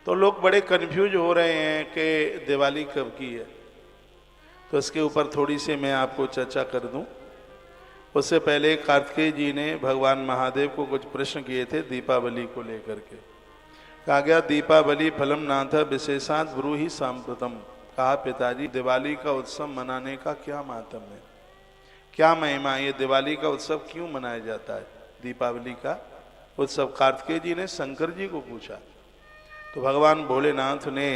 तो लोग बड़े कंफ्यूज हो रहे हैं कि दिवाली कब की है। तो इसके ऊपर थोड़ी सी मैं आपको चर्चा कर दूं। उससे पहले कार्तिकेय जी ने भगवान महादेव को कुछ प्रश्न किए थे दीपावली को लेकर के। कहा गया दीपावली फलम नाथ विशेषात ब्रूहि सांप्रतम। कहा पिताजी दिवाली का उत्सव मनाने का क्या मातम है, क्या महिमा, ये दिवाली का उत्सव क्यों मनाया जाता है, दीपावली का उत्सव। कार्तिकेय जी ने शंकर जी को पूछा तो भगवान भोलेनाथ ने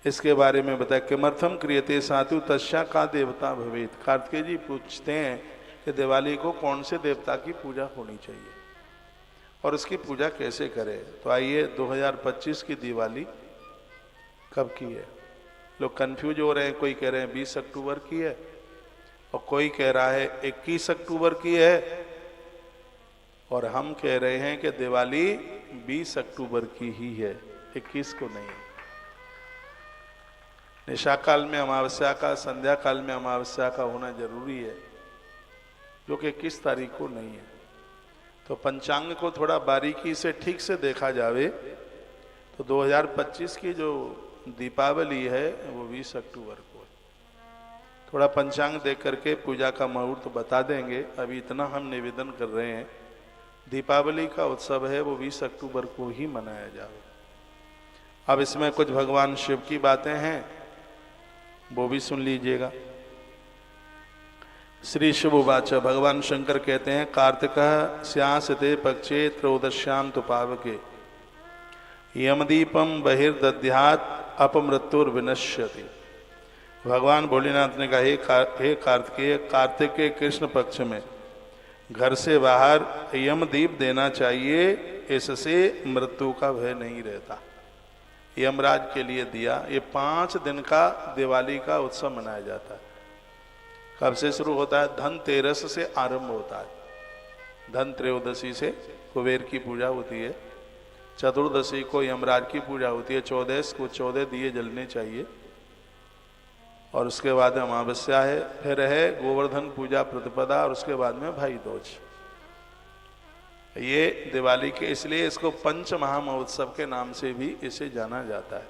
इसके बारे में बताया। किमर्थम क्रियते सातु तस्या का देवता भवेत। कार्तिकेय जी पूछते हैं कि दिवाली को कौन से देवता की पूजा होनी चाहिए और उसकी पूजा कैसे करें। तो आइए 2025 की दिवाली कब की है। लोग कंफ्यूज हो रहे हैं, कोई कह रहे हैं 20 अक्टूबर की है और कोई कह रहा है 21 अक्टूबर की है, और हम कह रहे हैं कि दिवाली 20 अक्टूबर की ही है, 21 को नहीं। निशा काल में अमावस्या का, संध्या काल में अमावस्या का होना जरूरी है, जो कि 21 तारीख को नहीं है। तो पंचांग को थोड़ा बारीकी से ठीक से देखा जावे तो 2025 की जो दीपावली है वो 20 अक्टूबर को है। थोड़ा पंचांग देख करके पूजा का मुहूर्त बता देंगे। अभी इतना हम निवेदन कर रहे हैं, दीपावली का उत्सव है वो 20 अक्टूबर को ही मनाया जावे। अब इसमें कुछ भगवान शिव की बातें हैं, वो भी सुन लीजिएगा। श्री शिव उवाच, भगवान शंकर कहते हैं कार्तिक स्यासते पक्षे त्रयोदश्याम तो पावके यमदीपम बहिर्दध्यात अपमृत्युर्विनश्यति। भगवान भोलेनाथ ने कहा हे कार्तिकेय, कार्तिक के कृष्ण पक्ष में घर से बाहर यमदीप देना चाहिए, इससे मृत्यु का भय नहीं रहता। यमराज के लिए दिया। ये 5 दिन का दिवाली का उत्सव मनाया जाता है। कब से शुरू होता है? धनतेरस से आरंभ होता है। धन त्रयोदशी से कुबेर की पूजा होती है, चतुर्दशी को यमराज की पूजा होती है, 14 को 14 दिए जलने चाहिए, और उसके बाद अमावस्या है, फिर है गोवर्धन पूजा प्रतिपदा, और उसके बाद में भाई दूज। ये दिवाली के, इसलिए इसको पंच महामहोत्सव के नाम से भी इसे जाना जाता है।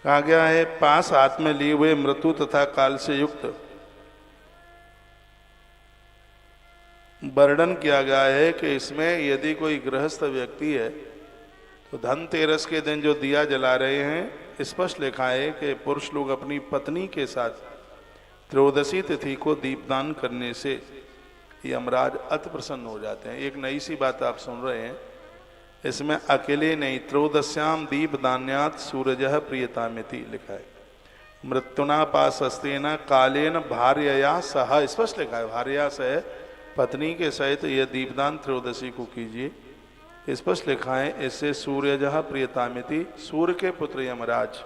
कहा गया है पास हाथ में लिए हुए मृत्यु तथा काल से युक्त वर्णन किया गया है कि इसमें यदि कोई गृहस्थ व्यक्ति है तो धनतेरस के दिन जो दिया जला रहे हैं, स्पष्ट लिखा है कि पुरुष लोग अपनी पत्नी के साथ त्रयोदशी तिथि को दीपदान करने से यमराज अति प्रसन्न हो जाते हैं। एक नई सी बात आप सुन रहे हैं, इसमें अकेले नहीं, त्रयोदश्याम दीपदान्यात सूरजः प्रियतामिति लिखा है। मृत्युना पासस्तेन कालेन भार्यया सह, स्पष्ट लिखा है, भार्या सह, पत्नी के सहित यह दीपदान त्रयोदशी को कीजिए। स्पष्ट लिखा है इससे सूर्यजः प्रियतामिति, सूर्य के पुत्र यमराज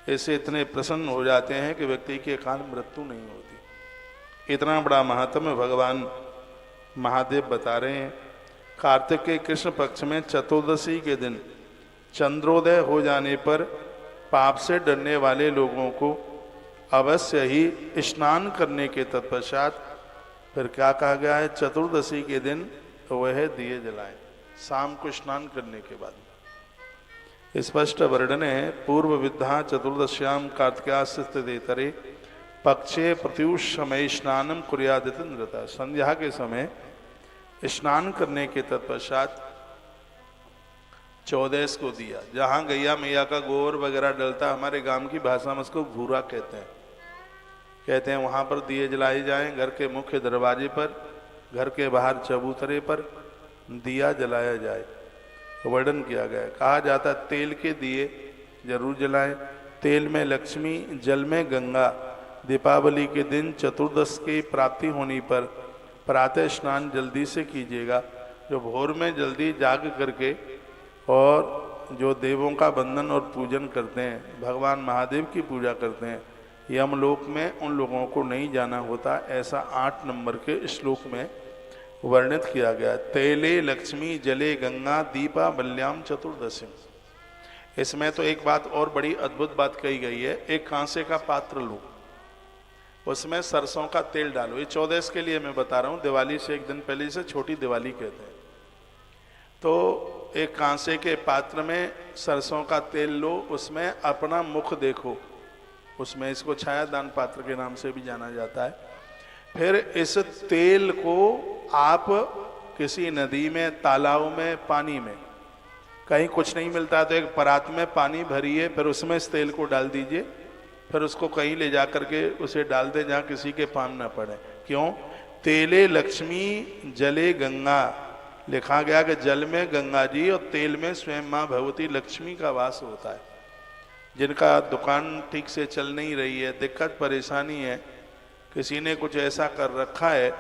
ऐसे इतने प्रसन्न हो जाते हैं कि व्यक्ति के काल मृत्यु नहीं होती। इतना बड़ा महात्म्य भगवान महादेव बता रहे हैं। कार्तिक के कृष्ण पक्ष में चतुर्दशी के दिन चंद्रोदय हो जाने पर पाप से डरने वाले लोगों को अवश्य ही स्नान करने के तत्पश्चात, फिर क्या कहा गया है, चतुर्दशी के दिन वह दिए जलाएं, शाम को स्नान करने के बाद। स्पष्ट वर्णन है पूर्व विद्या चतुर्दश्याम कार्तिकास्तितरे पक्षे प्रत्युष समय स्नानम कुर्यादिति नृता। संध्या के समय स्नान करने के तत्पश्चात 14 को दिया, जहाँ गैया मैया का गोबर वगैरह डलता, हमारे गांव की भाषा में उसको भूरा कहते हैं, वहाँ पर दिए जलाए जाएं। घर के मुख्य दरवाजे पर, घर के बाहर चबूतरे पर दिया जलाया जाए, वर्णन किया गया है। कहा जाता तेल के दिए जरूर जलाएं, तेल में लक्ष्मी, जल में गंगा। दीपावली के दिन चतुर्दश की प्राप्ति होने पर प्रातः स्नान जल्दी से कीजिएगा। जो भोर में जल्दी जाग करके और जो देवों का वंदन और पूजन करते हैं, भगवान महादेव की पूजा करते हैं, यमलोक में उन लोगों को नहीं जाना होता, ऐसा 8 नंबर के श्लोक में वर्णित किया गया। तेले लक्ष्मी जले गंगा दीपावल्याम चतुर्दशी। इसमें तो एक बात और बड़ी अद्भुत बात कही गई है, एक कांसे का पात्र लो, उसमें सरसों का तेल डालो। ये 14 के लिए मैं बता रहा हूँ, दिवाली से एक दिन पहले, इसे छोटी दिवाली कहते हैं। तो एक कांसे के पात्र में सरसों का तेल लो, उसमें अपना मुख देखो, उसमें, इसको छायादान पात्र के नाम से भी जाना जाता है। फिर इस तेल को आप किसी नदी में, तालाब में, पानी में, कहीं कुछ नहीं मिलता तो एक परात में पानी भरिए, फिर उसमें इस तेल को डाल दीजिए, फिर उसको कहीं ले जा करके उसे डाल दे जहाँ किसी के पाम ना पड़े। क्यों? तेले लक्ष्मी जले गंगा, लिखा गया कि जल में गंगा जी और तेल में स्वयं माँ भगवती लक्ष्मी का वास होता है। जिनका दुकान ठीक से चल नहीं रही है, दिक्कत परेशानी है, किसी ने कुछ ऐसा कर रखा है,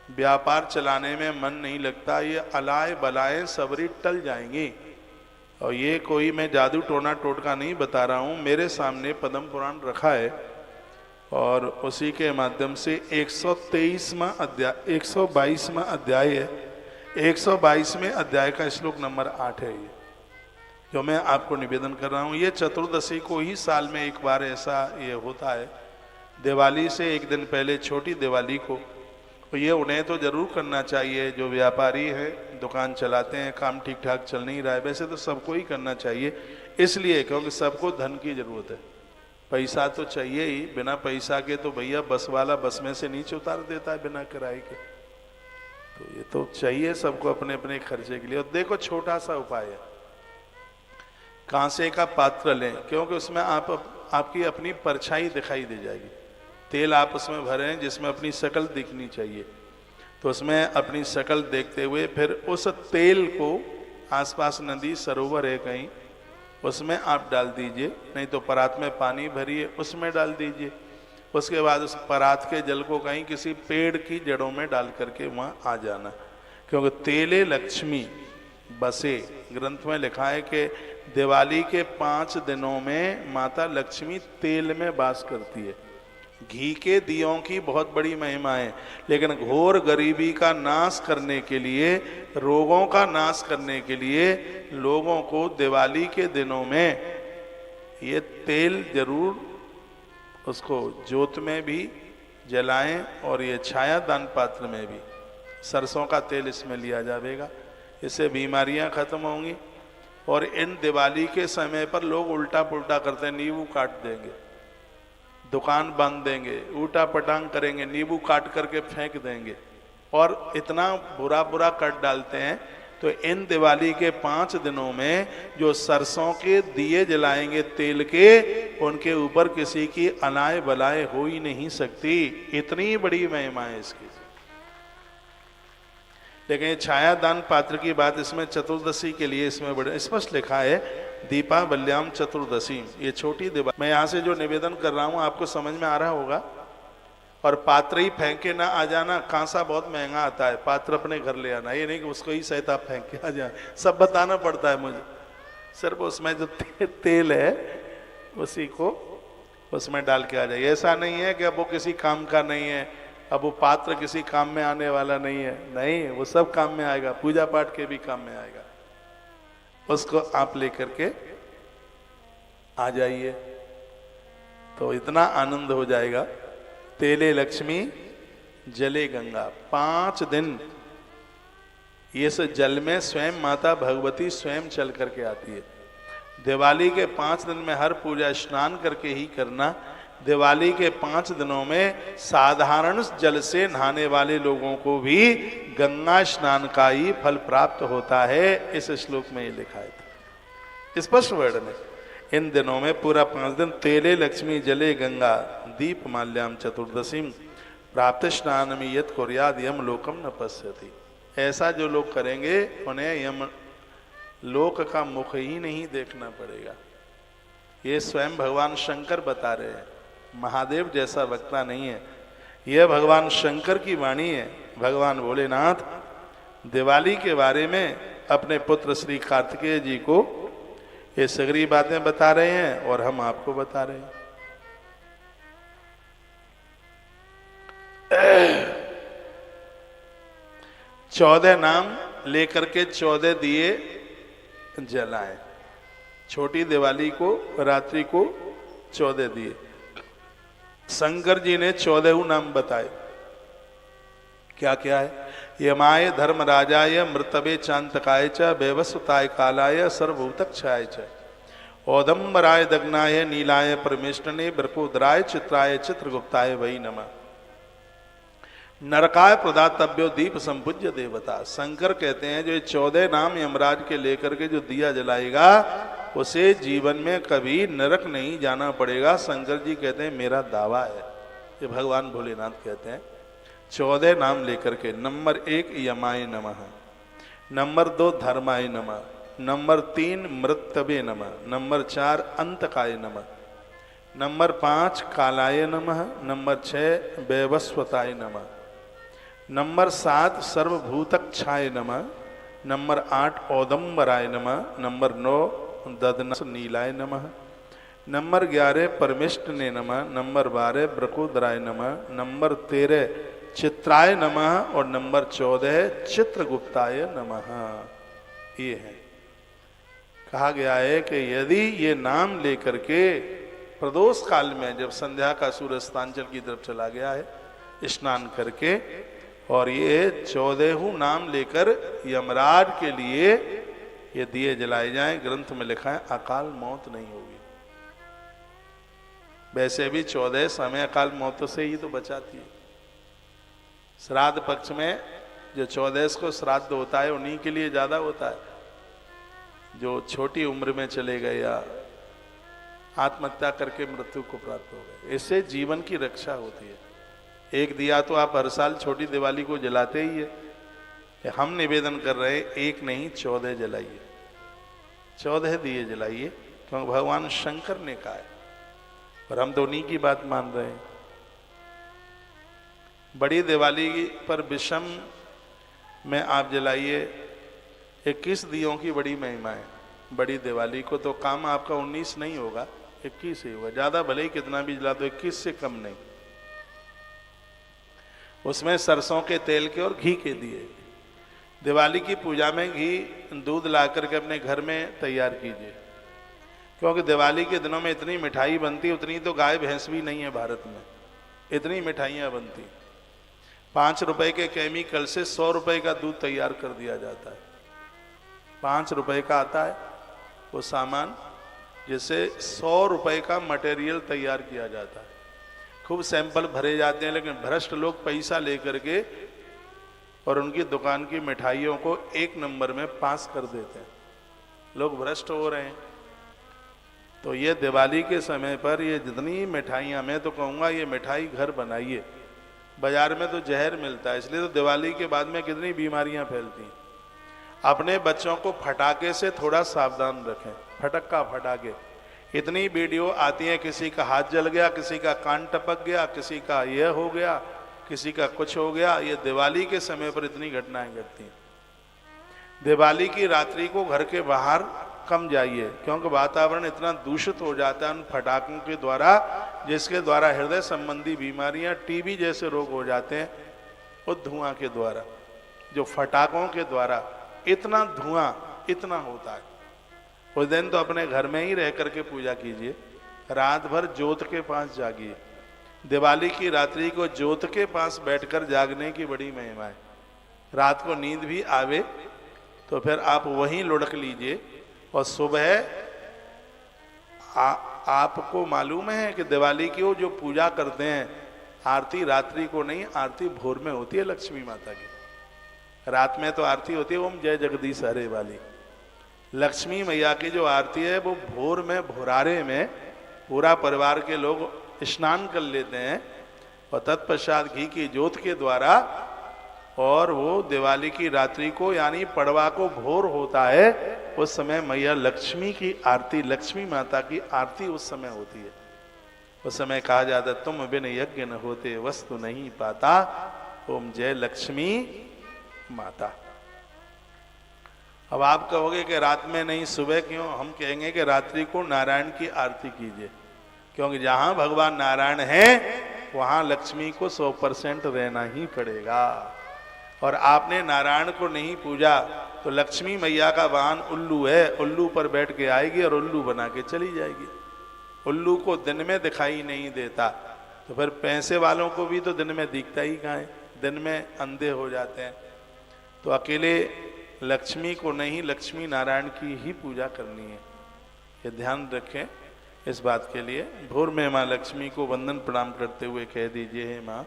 व्यापार चलाने में मन नहीं लगता, ये अलाए बलाएं सबरी टल जाएंगी। और ये कोई मैं जादू टोना टोटका नहीं बता रहा हूँ, मेरे सामने पद्म पुराण रखा है और उसी के माध्यम से 123वां अध्याय, 122वां अध्याय है, 122वें अध्याय का श्लोक नंबर 8 है ये, जो मैं आपको निवेदन कर रहा हूँ। ये चतुर्दशी को ही साल में एक बार ऐसा ये होता है, दिवाली से एक दिन पहले, छोटी दिवाली को। तो ये उन्हें तो जरूर करना चाहिए, जो व्यापारी हैं, दुकान चलाते हैं, काम ठीक ठाक चल नहीं रहा है, वैसे तो सबको ही करना चाहिए, इसलिए क्योंकि सबको धन की जरूरत है, पैसा तो चाहिए ही, बिना पैसा के तो भैया बस वाला बस में से नीचे उतार देता है बिना किराए के। तो ये तो चाहिए सबको अपने अपने खर्चे के लिए। और देखो छोटा सा उपाय है, कांसे का पात्र लें, क्योंकि उसमें आपकी अपनी परछाई दिखाई दे जाएगी। तेल आप उसमें भरें जिसमें अपनी शक्ल दिखनी चाहिए, तो उसमें अपनी शक्ल देखते हुए फिर उस तेल को आसपास नदी सरोवर है कहीं, उसमें आप डाल दीजिए, नहीं तो परात में पानी भरिए उसमें डाल दीजिए। उसके बाद उस परात के जल को कहीं किसी पेड़ की जड़ों में डाल करके वहाँ आ जाना, क्योंकि तेले लक्ष्मी बसे, ग्रंथ में लिखा है कि दिवाली के 5 दिनों में माता लक्ष्मी तेल में वास करती है। घी के दियों की बहुत बड़ी महिमा है, लेकिन घोर गरीबी का नाश करने के लिए, रोगों का नाश करने के लिए लोगों को दिवाली के दिनों में ये तेल जरूर उसको जोत में भी जलाएं, और ये छायादान पात्र में भी सरसों का तेल इसमें लिया जाएगा, इससे बीमारियां खत्म होंगी। और इन दिवाली के समय पर लोग उल्टा पुल्टा करते हैं, नींबू काट देंगे, दुकान बांध देंगे, उल्टा पटांग करेंगे, नींबू काट करके फेंक देंगे और इतना बुरा बुरा कट डालते हैं। तो इन दिवाली के 5 दिनों में जो सरसों के दिए जलाएंगे तेल के, उनके ऊपर किसी की अनाय बलाए हो ही नहीं सकती, इतनी बड़ी महिमा है इसकी। लेकिन छायादान पात्र की बात इसमें चतुर्दशी के लिए इसमें बड़े स्पष्ट लिखा है, दीपावल्याम चतुर्दशी, ये छोटी दिवाली। मैं यहाँ से जो निवेदन कर रहा हूँ आपको समझ में आ रहा होगा। और पात्र ही फेंक के ना आ जाना, कांसा बहुत महंगा आता है, पात्र अपने घर ले आना, ये नहीं कि उसको ही सहित आप फेंक के आ जाए, सब बताना पड़ता है मुझे। सिर्फ उसमें जो तेल है उसी को उसमें डाल के आ जाए। ऐसा नहीं है कि अब वो किसी काम का नहीं है, अब वो पात्र किसी काम में आने वाला नहीं है, नहीं, वो सब काम में आएगा, पूजा पाठ के भी काम में आएगा। उसको आप लेकर के आ जाइए तो इतना आनंद हो जाएगा। तेले लक्ष्मी जले गंगा, 5 दिन इस जल में स्वयं माता भगवती स्वयं चल करके आती है। दिवाली के 5 दिन में हर पूजा स्नान करके ही करना। दिवाली के 5 दिनों में साधारण जल से नहाने वाले लोगों को भी गंगा स्नान का ही फल प्राप्त होता है, इस श्लोक में ये लिखा है, स्पष्ट वर्णन है। इन दिनों में पूरा 5 दिन तेले लक्ष्मी जले गंगा दीप माल्याम चतुर्दशी प्राप्त स्नान में यत कुर्याद यम लोकम न पश्यति। ऐसा जो लोग करेंगे उन्हें यम लोक का मुख ही नहीं देखना पड़ेगा। ये स्वयं भगवान शंकर बता रहे हैं, महादेव जैसा वक्ता नहीं है, यह भगवान शंकर की वाणी है। भगवान भोलेनाथ दिवाली के बारे में अपने पुत्र श्री कार्तिकेय जी को ये सगरी बातें बता रहे हैं और हम आपको बता रहे हैं। 14 नाम लेकर के 14 दिए जलाएं। छोटी दिवाली को, रात्रि को 14 दिए। शंकर जी ने 14 नाम बताए। क्या क्या है? यमाय धर्मराजाय मृतवे चांतकाय च वैवस्वताय कालाय सर्वभूतक्षाय च औदम्बराय दग्नाय नीलाय परमेष्टने ब्रकोदराय चित्राय चित्रगुप्ताय वही नमः। नरकाय प्रदातव्यो दीप संपूज्य देवता। शंकर कहते हैं जो ये 14 नाम यमराज के लेकर के जो दिया जलाएगा उसे जीवन में कभी नरक नहीं जाना पड़ेगा। शंकर जी कहते हैं मेरा दावा है, ये भगवान भोलेनाथ कहते हैं। 14 नाम लेकर के नंबर 1 यमाय नमः, नंबर 2 धर्माय नमः, नंबर 3 मृतवे नमः, नंबर 4 अंतकाय नमः, नंबर 5 कालाय नमः, नंबर 6 वैवस्वताय नमः, नंबर 7 सर्वभूतक्षाय नमः, नंबर 8 औदम्बराय नमः, नंबर 9 ददनस नीलाय नमः, नंबर 11 परमेष्टने नमः, नंबर 12 ब्रकोदराय नमः, नंबर 13 चित्राय नमः और नंबर 14 चित्रगुप्ताय नमः। ये है, कहा गया है कि यदि ये नाम लेकर के प्रदोष काल में जब संध्या का सूर्य अस्तांचल की तरफ चला गया है स्नान करके और ये 14 नाम लेकर यमराज के लिए ये दिए जलाए जाएं, ग्रंथ में लिखा है अकाल मौत नहीं होगी। वैसे भी 14 समय अकाल मौत से ही तो बचाती है। श्राद्ध पक्ष में जो 14 को श्राद्ध होता है उन्हीं के लिए ज्यादा होता है, जो छोटी उम्र में चले गए या आत्महत्या करके मृत्यु को प्राप्त हो गए। इससे जीवन की रक्षा होती है। एक दिया तो आप हर साल छोटी दिवाली को जलाते ही है। हम निवेदन कर रहे हैं एक नहीं 14 जलाइए, 14 दिए जलाइए, क्योंकि भगवान शंकर ने कहा है और हम तो उन्हीं की बात मान रहे हैं। बड़ी दिवाली पर विषम में आप जलाइए 21 दियों की बड़ी महिमा है। बड़ी दिवाली को तो काम आपका 19 नहीं होगा, 21 ही होगा। ज्यादा भले ही कितना भी जला दो 21 से कम नहीं। उसमें सरसों के तेल के और घी के दिए। दिवाली की पूजा में घी दूध ला करके अपने घर में तैयार कीजिए, क्योंकि दिवाली के दिनों में इतनी मिठाई बनती, उतनी तो गाय भैंस भी नहीं है भारत में, इतनी मिठाइयाँ बनती। 5 रुपए के केमिकल से 100 रुपए का दूध तैयार कर दिया जाता है। 5 रुपए का आता है वो सामान, जिससे 100 रुपए का मटेरियल तैयार किया जाता है। खूब सैंपल भरे जाते हैं, लेकिन भ्रष्ट लोग पैसा लेकर के और उनकी दुकान की मिठाइयों को 1 नंबर में पास कर देते हैं। लोग भ्रष्ट हो रहे हैं। तो ये दिवाली के समय पर ये जितनी मिठाइयाँ, मैं तो कहूँगा ये मिठाई घर बनाइए। बाजार में तो जहर मिलता है, इसलिए तो दिवाली के बाद में कितनी बीमारियाँ फैलती हैं। अपने बच्चों को फटाके से थोड़ा सावधान रखें। फटक्का फटाके, इतनी वीडियो आती हैं, किसी का हाथ जल गया, किसी का कान टपक गया, किसी का यह हो गया, किसी का कुछ हो गया। ये दिवाली के समय पर इतनी घटनाएं घटती हैं। दिवाली की रात्रि को घर के बाहर कम जाइए, क्योंकि वातावरण इतना दूषित हो जाता है उन फटाकों के द्वारा, जिसके द्वारा हृदय संबंधी बीमारियां, टीबी जैसे रोग हो जाते हैं। उस धुआं के द्वारा, जो फटाकों के द्वारा इतना धुआं इतना होता है। उस दिन तो अपने घर में ही रह करके पूजा कीजिए, रात भर ज्योत के पास जागिए। दिवाली की रात्रि को ज्योत के पास बैठकर जागने की बड़ी महिमा है। रात को नींद भी आवे तो फिर आप वहीं लुढ़क लीजिए और सुबह आपको मालूम है कि दिवाली की वो जो पूजा करते हैं, आरती रात्रि को नहीं, आरती भोर में होती है लक्ष्मी माता की। रात में तो आरती होती है ओम जय जगदीश हरे वाली। लक्ष्मी मैया की जो आरती है वो भोर में, भोरारे में पूरा परिवार के लोग स्नान कर लेते हैं और तत्पश्चात घी की ज्योत के द्वारा, और वो दिवाली की रात्रि को यानी पड़वा को भोर होता है, उस समय मैया लक्ष्मी की आरती, लक्ष्मी माता की आरती उस समय होती है। उस समय कहा जाता है तुम बिन यज्ञ न होते वस्तु नहीं पाता, ओम जय लक्ष्मी माता। अब आप कहोगे कि रात में नहीं सुबह क्यों? हम कहेंगे कि रात्रि को नारायण की आरती कीजिए, क्योंकि जहां भगवान नारायण हैं वहां लक्ष्मी को 100% रहना ही पड़ेगा। और आपने नारायण को नहीं पूजा तो लक्ष्मी मैया का वाहन उल्लू है, उल्लू पर बैठ के आएगी और उल्लू बना के चली जाएगी। उल्लू को दिन में दिखाई नहीं देता, तो फिर पैसे वालों को भी तो दिन में दिखता ही कहाँ है? दिन में अंधे हो जाते हैं। तो अकेले लक्ष्मी को नहीं, लक्ष्मी नारायण की ही पूजा करनी है। ये ध्यान रखें इस बात के लिए। भोर में माँ लक्ष्मी को वंदन प्रणाम करते हुए कह दीजिए, हे माँ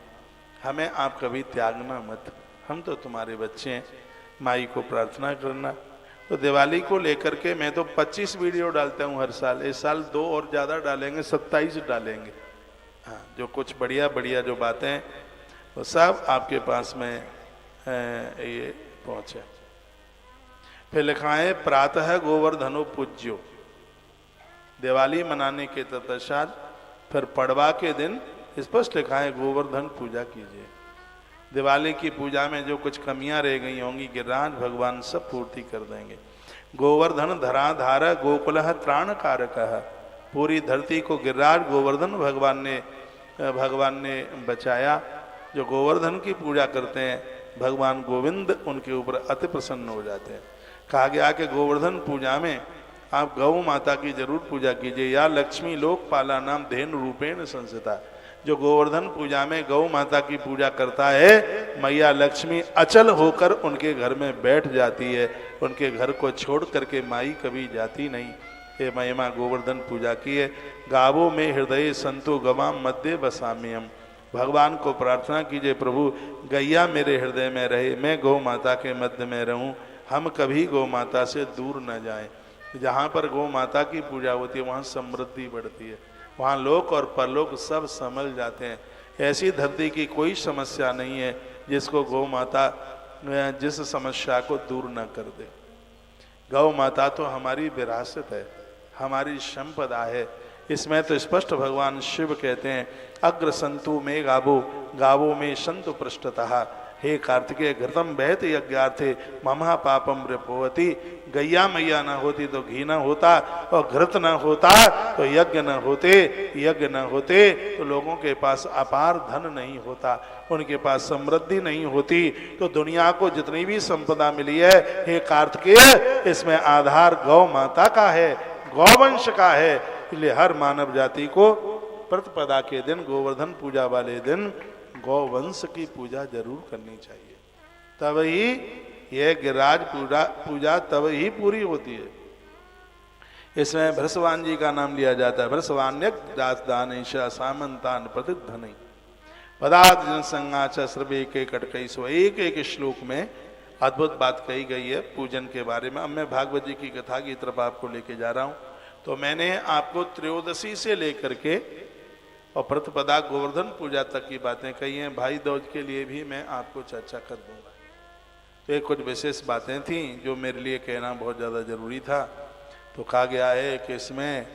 हमें आप कभी त्यागना मत, हम तो तुम्हारे बच्चे हैं, माई को प्रार्थना करना। तो दिवाली को लेकर के मैं तो 25 वीडियो डालता हूँ हर साल, इस साल 2 और ज़्यादा डालेंगे, 27 डालेंगे। हाँ, जो कुछ बढ़िया बढ़िया जो बातें हैं वो सब आपके पास में ये पहुँचे। फिर लिखा है प्रातः गोवर्धनो पूज्यो। दिवाली मनाने के तत्पश्चात फिर पड़वा के दिन स्पष्ट लिखा है गोवर्धन पूजा कीजिए। दिवाली की पूजा में जो कुछ कमियां रह गई होंगी गिरिराज भगवान सब पूर्ति कर देंगे। गोवर्धन धराधार गोकुलः त्राण कारकः। पूरी धरती को गिरिराज गोवर्धन भगवान ने बचाया। जो गोवर्धन की पूजा करते हैं भगवान गोविंद उनके ऊपर अति प्रसन्न हो जाते हैं। कहा गया कि गोवर्धन पूजा में आप गौ माता की जरूर पूजा कीजिए। या लक्ष्मी लोकपाला नाम धेनु रूपेण संस्थिता। जो गोवर्धन पूजा में गौ माता की पूजा करता है मैया लक्ष्मी अचल होकर उनके घर में बैठ जाती है। उनके घर को छोड़ करके माई कभी जाती नहीं। ये महिमा गोवर्धन पूजा की है। गावों में हृदय संतो गवाम मध्य बसाम्यम। भगवान को प्रार्थना कीजिए, प्रभु गैया मेरे हृदय में रहे, मैं गौ माता के मध्य में रहूं, हम कभी गौ माता से दूर न जाएं। जहाँ पर गौ माता की पूजा होती है वहाँ समृद्धि बढ़ती है, वहाँ लोक और परलोक सब संभल जाते हैं। ऐसी धरती की कोई समस्या नहीं है जिसको गौ माता जिस समस्या को दूर न कर दे। गौ माता तो हमारी विरासत है, हमारी संपदा है। इसमें तो स्पष्ट भगवान शिव कहते हैं अग्र संतु में गावो में संतु पृष्ठतः। हे कार्तिकेय घृतम बहत यज्ञार्थे ममा पापम रिपोवती। गैया मैया न होती तो घी न होता, और घृत न होता तो यज्ञ न होते तो लोगों के पास अपार धन नहीं होता, उनके पास समृद्धि नहीं होती। तो दुनिया को जितनी भी संपदा मिली है हे कार्तिकेय इसमें आधार गौ माता का है, गौवंश का है। इसलिए हर मानव जाति को प्रतिपदा के दिन गोवर्धन पूजा वाले दिन गौवंश की पूजा जरूर करनी चाहिए। तब ही यह गिरिराज पूजा तब ही पूरी होती है। इसमें भृषवान जी का नाम लिया जाता है। भृषवान्य दासदानेश सामंतान प्रतिधन पदार्थ जनसंगाच श्रवे के कटकई। सो एक एक श्लोक में अद्भुत बात कही गई है पूजन के बारे में। अब मैं भागवत जी की कथा की तरफ आपको लेके जा रहा हूँ। तो मैंने आपको त्रयोदशी से लेकर के और प्रतिपदा गोवर्धन पूजा तक की बातें कही हैं। भाई दूज के लिए भी मैं आपको चर्चा कर दूंगा। तो ये कुछ विशेष बातें थीं जो मेरे लिए कहना बहुत ज़्यादा जरूरी था। तो कहा गया है कि इसमें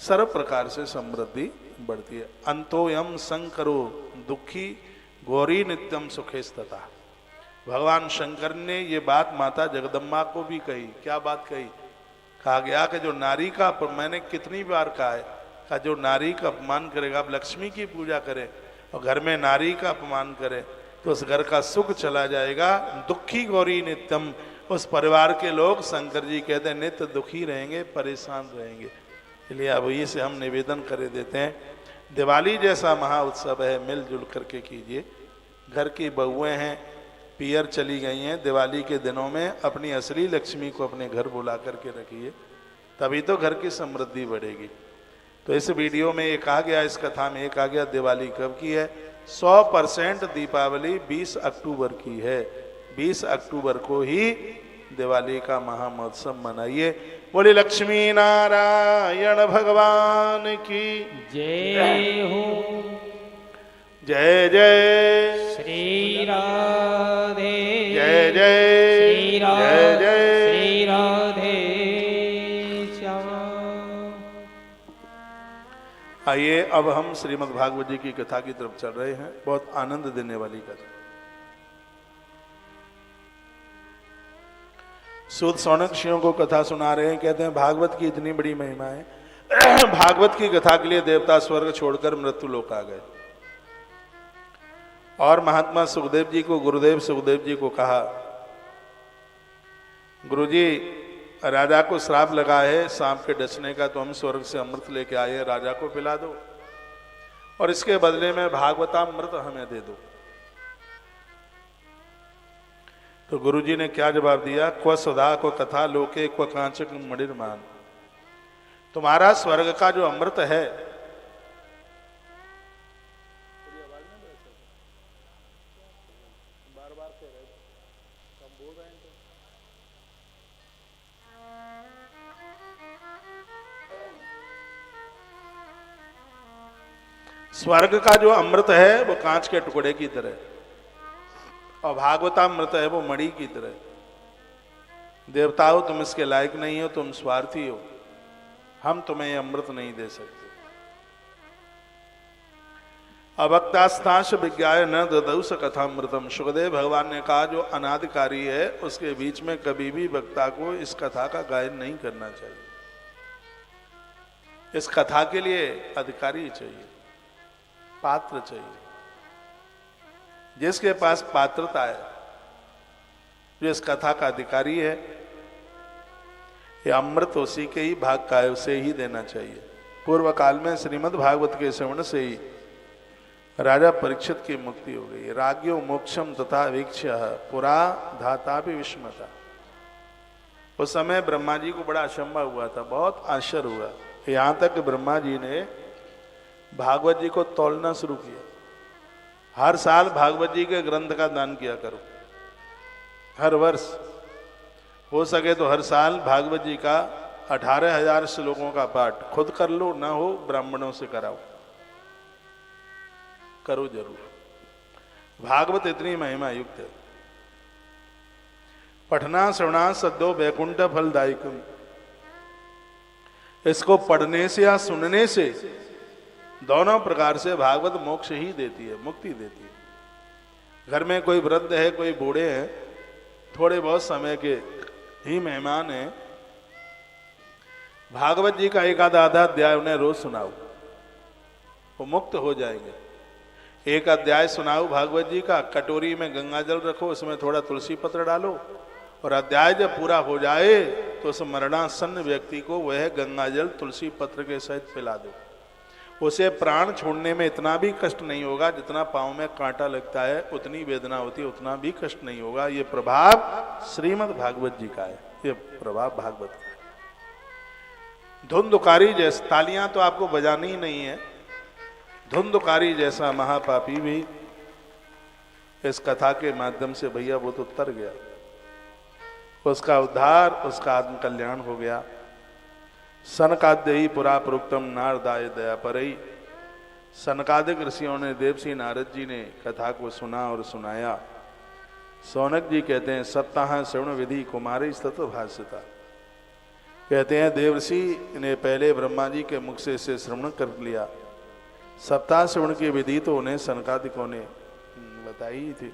सर्व प्रकार से समृद्धि बढ़ती है। अंतोयम संकरो दुखी गौरी नित्यम सुखेस्तता। भगवान शंकर ने ये बात माता जगदम्बा को भी कही। क्या बात कही? कहा गया कि जो नारी का, मैंने कितनी बार कहा है, का जो नारी का अपमान करेगा, अब लक्ष्मी की पूजा करे और घर में नारी का अपमान करे तो उस घर का सुख चला जाएगा। दुखी गौरी नित्यम, उस परिवार के लोग शंकर जी कहते हैं नित्य दुखी रहेंगे, परेशान रहेंगे। इसलिए अब ये से हम निवेदन कर देते हैं, दिवाली जैसा महा उत्सव है मिलजुल करके कीजिए। घर की बहुएं हैं पियर चली गई हैं, दिवाली के दिनों में अपनी असली लक्ष्मी को अपने घर बुला करके रखिए, तभी तो घर की समृद्धि बढ़ेगी। तो इस वीडियो में ये कहा गया, इस कथा में ये कहा गया दिवाली कब की है? 100% दीपावली 20 अक्टूबर की है। 20 अक्टूबर को ही दिवाली का महामहोत्सव मनाइए। बोले लक्ष्मी नारायण भगवान की जय हो। जय जय श्री राधे जय जय श्री जय जय। श्री राधे श्याम। आइए अब हम श्रीमद् भागवत जी की कथा की तरफ चल रहे हैं। बहुत आनंद देने वाली कथा। सूत सौनकादियों को कथा सुना रहे हैं। कहते हैं भागवत की इतनी बड़ी महिमा है भागवत की कथा के लिए देवता स्वर्ग छोड़कर मृत्यु लोक आ गए और महात्मा सुखदेव जी को, गुरुदेव सुखदेव जी को कहा, गुरुजी राजा को श्राप लगा है सांप के डसने का, तो हम स्वर्ग से अमृत लेके आए हैं, राजा को पिला दो और इसके बदले में भागवतामृत हमें दे दो। तो गुरुजी ने क्या जवाब दिया? क्व सुधा क्व कथा लोके क्व कांचक मणिर्मान। तुम्हारा स्वर्ग का जो अमृत है, स्वर्ग का जो अमृत है वो कांच के टुकड़े की तरह, और भागवतामृत है वो मणि की तरह। देवताओं, तुम इसके लायक नहीं हो, तुम स्वार्थी हो, हम तुम्हें ये अमृत नहीं दे सकते। अवक्तास्तांश विज्ञाय न ददौस कथामृतम। सुखदेव भगवान ने कहा जो अनादिकारी है उसके बीच में कभी भी वक्ता को इस कथा का गायन नहीं करना चाहिए। इस कथा के लिए अधिकारी चाहिए, पात्र चाहिए। जिसके पास पात्रता है, जो इस कथा का अधिकारी है, ये अमृत उसी के ही भाग का है, उसे ही देना चाहिए। पूर्व काल में श्रीमद् भागवत के श्रवण से ही राजा परीक्षित की मुक्ति हो गई। राज्ञो मोक्षम तथा वीक्ष्य पुरा धाता भी विस्मता। उस समय ब्रह्मा जी को बड़ा अचंभा हुआ था, बहुत आश्चर्य हुआ। यहां तक ब्रह्मा जी ने भागवत जी को तौलना शुरू किया। हर साल भागवत जी के ग्रंथ का दान किया करो, हर वर्ष हो सके तो हर साल भागवत जी का 18,000 श्लोकों का पाठ खुद कर लो, ना हो ब्राह्मणों से कराओ, करो जरूर। भागवत इतनी महिमा युक्त है। पठना श्रवणा सद्यो वैकुंठ फलदायकम। इसको पढ़ने से या सुनने से दोनों प्रकार से भागवत मोक्ष ही देती है, मुक्ति देती है। घर में कोई वृद्ध है, कोई बूढ़े हैं, थोड़े बहुत समय के ही मेहमान हैं, भागवत जी का एक आधा अध्याय उन्हें रोज सुनाओ, वो मुक्त हो जाएंगे। एक अध्याय सुनाओ भागवत जी का, कटोरी में गंगा जल रखो, उसमें थोड़ा तुलसी पत्र डालो, और अध्याय जब पूरा हो जाए तो उस मरणासन्न व्यक्ति को वह गंगा जल तुलसी पत्र के सहित पिला दो। उसे प्राण छोड़ने में इतना भी कष्ट नहीं होगा, जितना पांव में कांटा लगता है उतनी वेदना होती है, उतना भी कष्ट नहीं होगा। ये प्रभाव श्रीमद् भागवत जी का है, ये प्रभाव भागवत का है। धुंधकारी जैसे, तालियां तो आपको बजानी ही नहीं है, धुंधकारी जैसा महापापी भी इस कथा के माध्यम से भैया वो तो तर गया, उसका उद्धार, उसका आत्म कल्याण हो गया। सनकाद्ययी पुरा प्रोक्तम नारदाय दया परई। सनकादिक ऋषियों ने, देवसी नारद जी ने कथा को सुना और सुनाया। सौनक जी कहते हैं सप्ताह श्रवण विधि कुमारी तत्व भाष्यता। कहते हैं देवर्षि ने पहले ब्रह्मा जी के मुख से इसे श्रवण कर लिया। सप्ताह श्रवण की विधि तो उन्हें सनकादिकों ने बताई ही थी।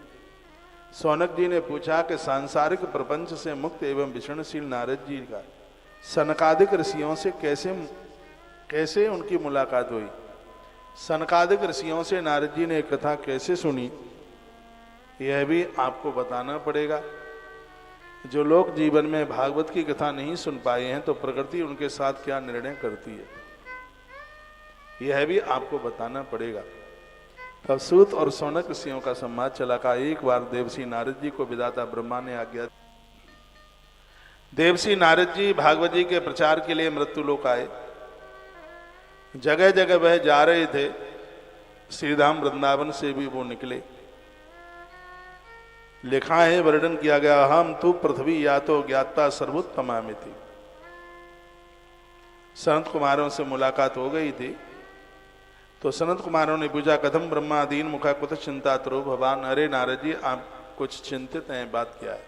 सौनक जी ने पूछा कि सांसारिक प्रपंच से मुक्त एवं विषणशील नारद जी का सनकादिक ऋषियों से कैसे उनकी मुलाकात हुई, सनकादिक ऋषियों से नारद जी ने कथा कैसे सुनी, यह भी आपको बताना पड़ेगा। जो लोग जीवन में भागवत की कथा नहीं सुन पाए हैं तो प्रकृति उनके साथ क्या निर्णय करती है, यह भी आपको बताना पड़ेगा। तब सूत और सौनक ऋषियों का संवाद चला का एक बार देवसी नारद जी को विधाता ब्रह्मा ने आज्ञा। देवसी नारद जी भागवत जी के प्रचार के लिए मृत्युलोक आए। जगह जगह वह जा रहे थे, श्रीधाम वृंदावन से भी वो निकले। लिखा है, वर्णन किया गया, हम तू पृथ्वी या तो ज्ञाता सर्वोत्तमा में थी। संत कुमारों से मुलाकात हो गई थी तो सनत कुमारों ने पूछा कथम ब्रह्मा दीन मुखा कुत चिंता तरो भगवान। अरे नारद जी, आप कुछ चिंतित हैं, बात क्या है?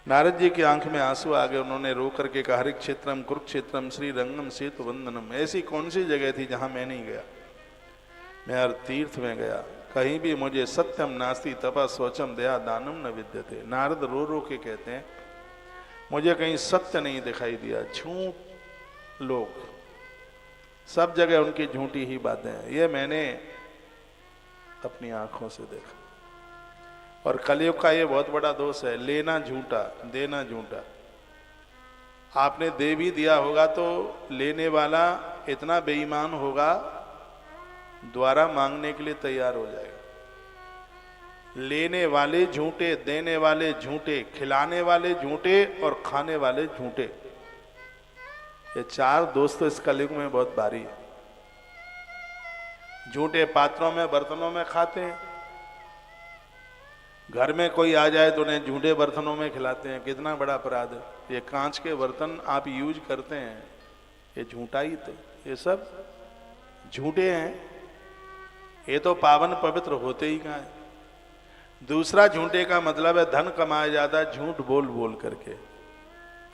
नारद जी की आंख में आंसू आ गए। उन्होंने रो करके कहा, हरि क्षेत्रम कुरुक्षेत्रम श्री रंगम सेतु वंदनम। ऐसी कौन सी जगह थी जहां मैं नहीं गया? मैं हर तीर्थ में गया, कहीं भी मुझे सत्यम नास्ति तपा स्वचम दया दानम न विद्यते। नारद रो रो के कहते हैं, मुझे कहीं सत्य नहीं दिखाई दिया, झूठ लोग, सब जगह उनकी झूठी ही बातें हैं। ये मैंने अपनी आंखों से देखा। और कलयुग का ये बहुत बड़ा दोष है, लेना झूठा, देना झूठा। आपने दे भी दिया होगा तो लेने वाला इतना बेईमान होगा, द्वारा मांगने के लिए तैयार हो जाएगा। लेने वाले झूठे, देने वाले झूठे, खिलाने वाले झूठे और खाने वाले झूठे। ये चार दोस्त इस कलयुग में बहुत भारी है। झूठे पात्रों में, बर्तनों में खाते हैं। घर में कोई आ जाए तो उन्हें झूठे बर्तनों में खिलाते हैं। कितना बड़ा अपराध है। ये कांच के बर्तन आप यूज करते हैं, ये झूठा ही तो, ये सब झूठे हैं। ये तो पावन पवित्र होते ही कहाँ है। दूसरा झूठे का मतलब है धन कमाया जाता झूठ बोल बोल करके।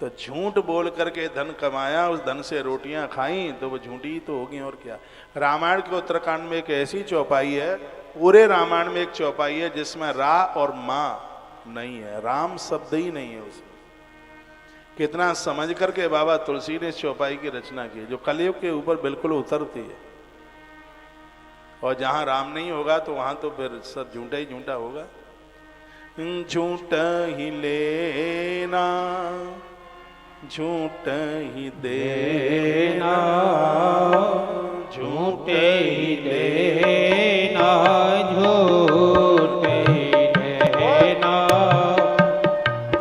तो झूठ बोल करके धन कमाया, उस धन से रोटियां खाई तो वो झूठी ही तो होगी और क्या। रामायण के उत्तरकांड में एक ऐसी चौपाई है, पूरे रामायण में एक चौपाई है जिसमें रा और मां नहीं है, राम शब्द ही नहीं है उसमें। कितना समझ करके बाबा तुलसी ने इस चौपाई की रचना की, जो कलयुग के ऊपर बिल्कुल उतरती है। और जहां राम नहीं होगा तो वहां तो फिर सब झूठा ही झूठा होगा। झूठ ही लेना, झूठ ही देना, झूठे ही लेना, झूठे ही देना,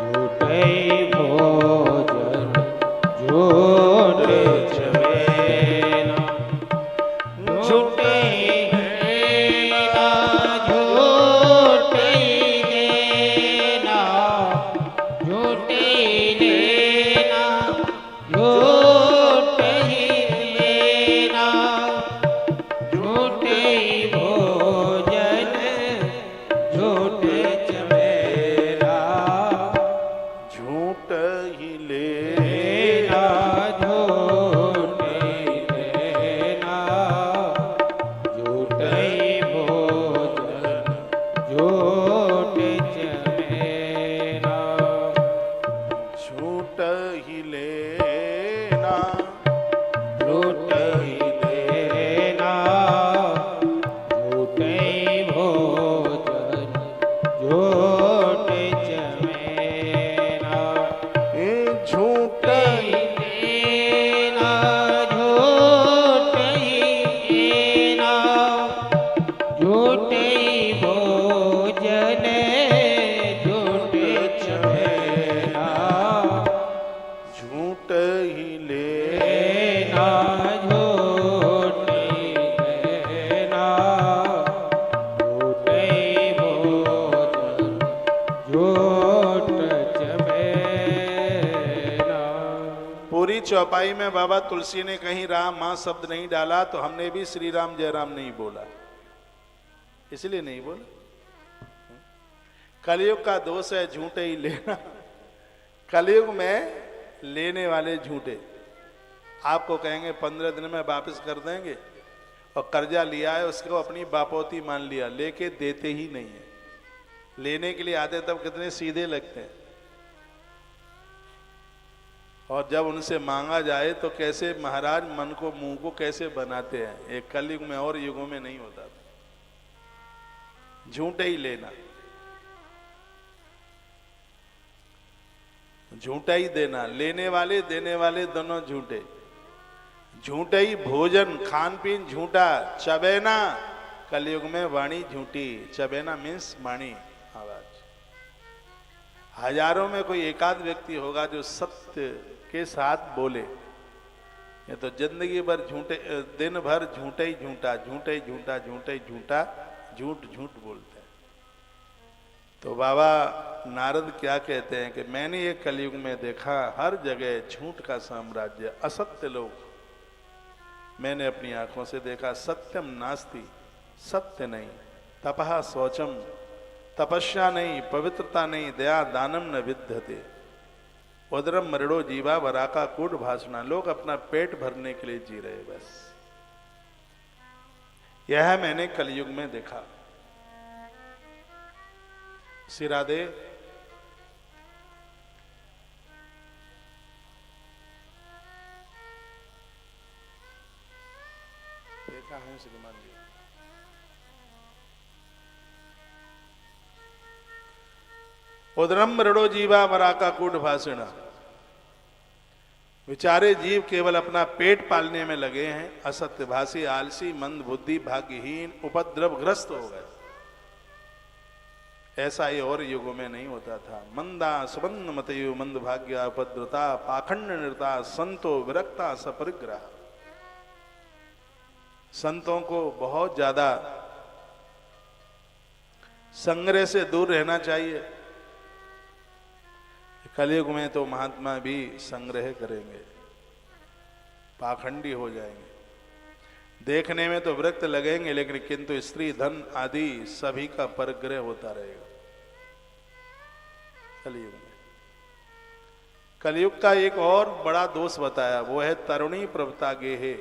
झूठे ही भोजन, झूठे चवेना, झूठे ही लेना, झूठे ही देना, झूठे ही लेना, झूठे ही लेना, झूठे ही भोजन, झूठे चमेरा, झूठ ही लेना, झूठे ही देना, झूठे ही भोजन, झूठे चमेरा, झूठ ही लेना, झूठे ही देना, झूठे ही भोजन, झूठे चमेरा, झूठ ही देना, झूठे ही देना, झूठे ही भोजन, झूठे चमेरा, झूठ ही लेना, लेना, झूठे ही देना, झूठे ही भोजन, झूठ चमेरा। पूरी चौपाई में बाबा तुलसी ने कहीं राम मां शब्द नहीं डाला, तो हमने भी श्री राम जय राम नहीं बोला, इसलिए नहीं बोला। कलयुग का दोष है झूठे ही लेना। कलयुग में लेने वाले झूठे आपको कहेंगे 15 दिन में वापस कर देंगे, और कर्जा लिया है उसको अपनी बापौती मान लिया, लेके देते ही नहीं है। लेने के लिए आते तब कितने सीधे लगते हैं, और जब उनसे मांगा जाए तो कैसे महाराज मन को मुंह को कैसे बनाते हैं। एक कलयुग में और युगों में नहीं होता। झूठे ही लेना, झूठा ही देना, लेने वाले देने वाले दोनों झूठे। झूठे ही भोजन, खान पीन झूठा, चबेना, कलयुग में वाणी झूठी। चबेना मीन्स वाणी, आवाज। हजारों में कोई एकाध व्यक्ति होगा जो सत्य के साथ बोले। ये तो जिंदगी भर झूठे, दिन भर झूठे ही झूठा, झूठे ही झूठा, झूठे ही झूठा, झूठ झूठ बोलते हैं। तो बाबा नारद क्या कहते हैं कि मैंने ये कलयुग में देखा हर जगह झूठ का साम्राज्य, असत्य लोग मैंने अपनी आंखों से देखा। सत्यम नास्ति, सत्य नहीं। तपः शौचम, तपस्या नहीं, पवित्रता नहीं, दया दानम न विद्यते। उदरम मृडो जीवा वराका कूट भाषणा। लोग अपना पेट भरने के लिए जी रहे बस। यह मैंने कलयुग में देखा। श्री राधे। देखा है श्रीमान जी। उदरम मृडो जीवा वराका कूट भाषण। विचारे जीव केवल अपना पेट पालने में लगे हैं, असत्यभाषी, आलसी, मंद बुद्धि, भाग्यहीन, उपद्रवग्रस्त हो गए। ऐसा ये और युगों में नहीं होता था। मंदा सुबंध मतयो मंद भाग्या भद्रता पाखंड नृता संतो विरक्ता सपरिग्रह। संतों को बहुत ज्यादा संग्रह से दूर रहना चाहिए। कलयुग में तो महात्मा भी संग्रह करेंगे, पाखंडी हो जाएंगे, देखने में तो विरक्त लगेंगे, लेकिन किंतु स्त्री धन आदि सभी का परग्रह होता रहेगा कलयुग में। कलयुग का एक और बड़ा दोष बताया, वो है तरुणी प्रभुता गेहे।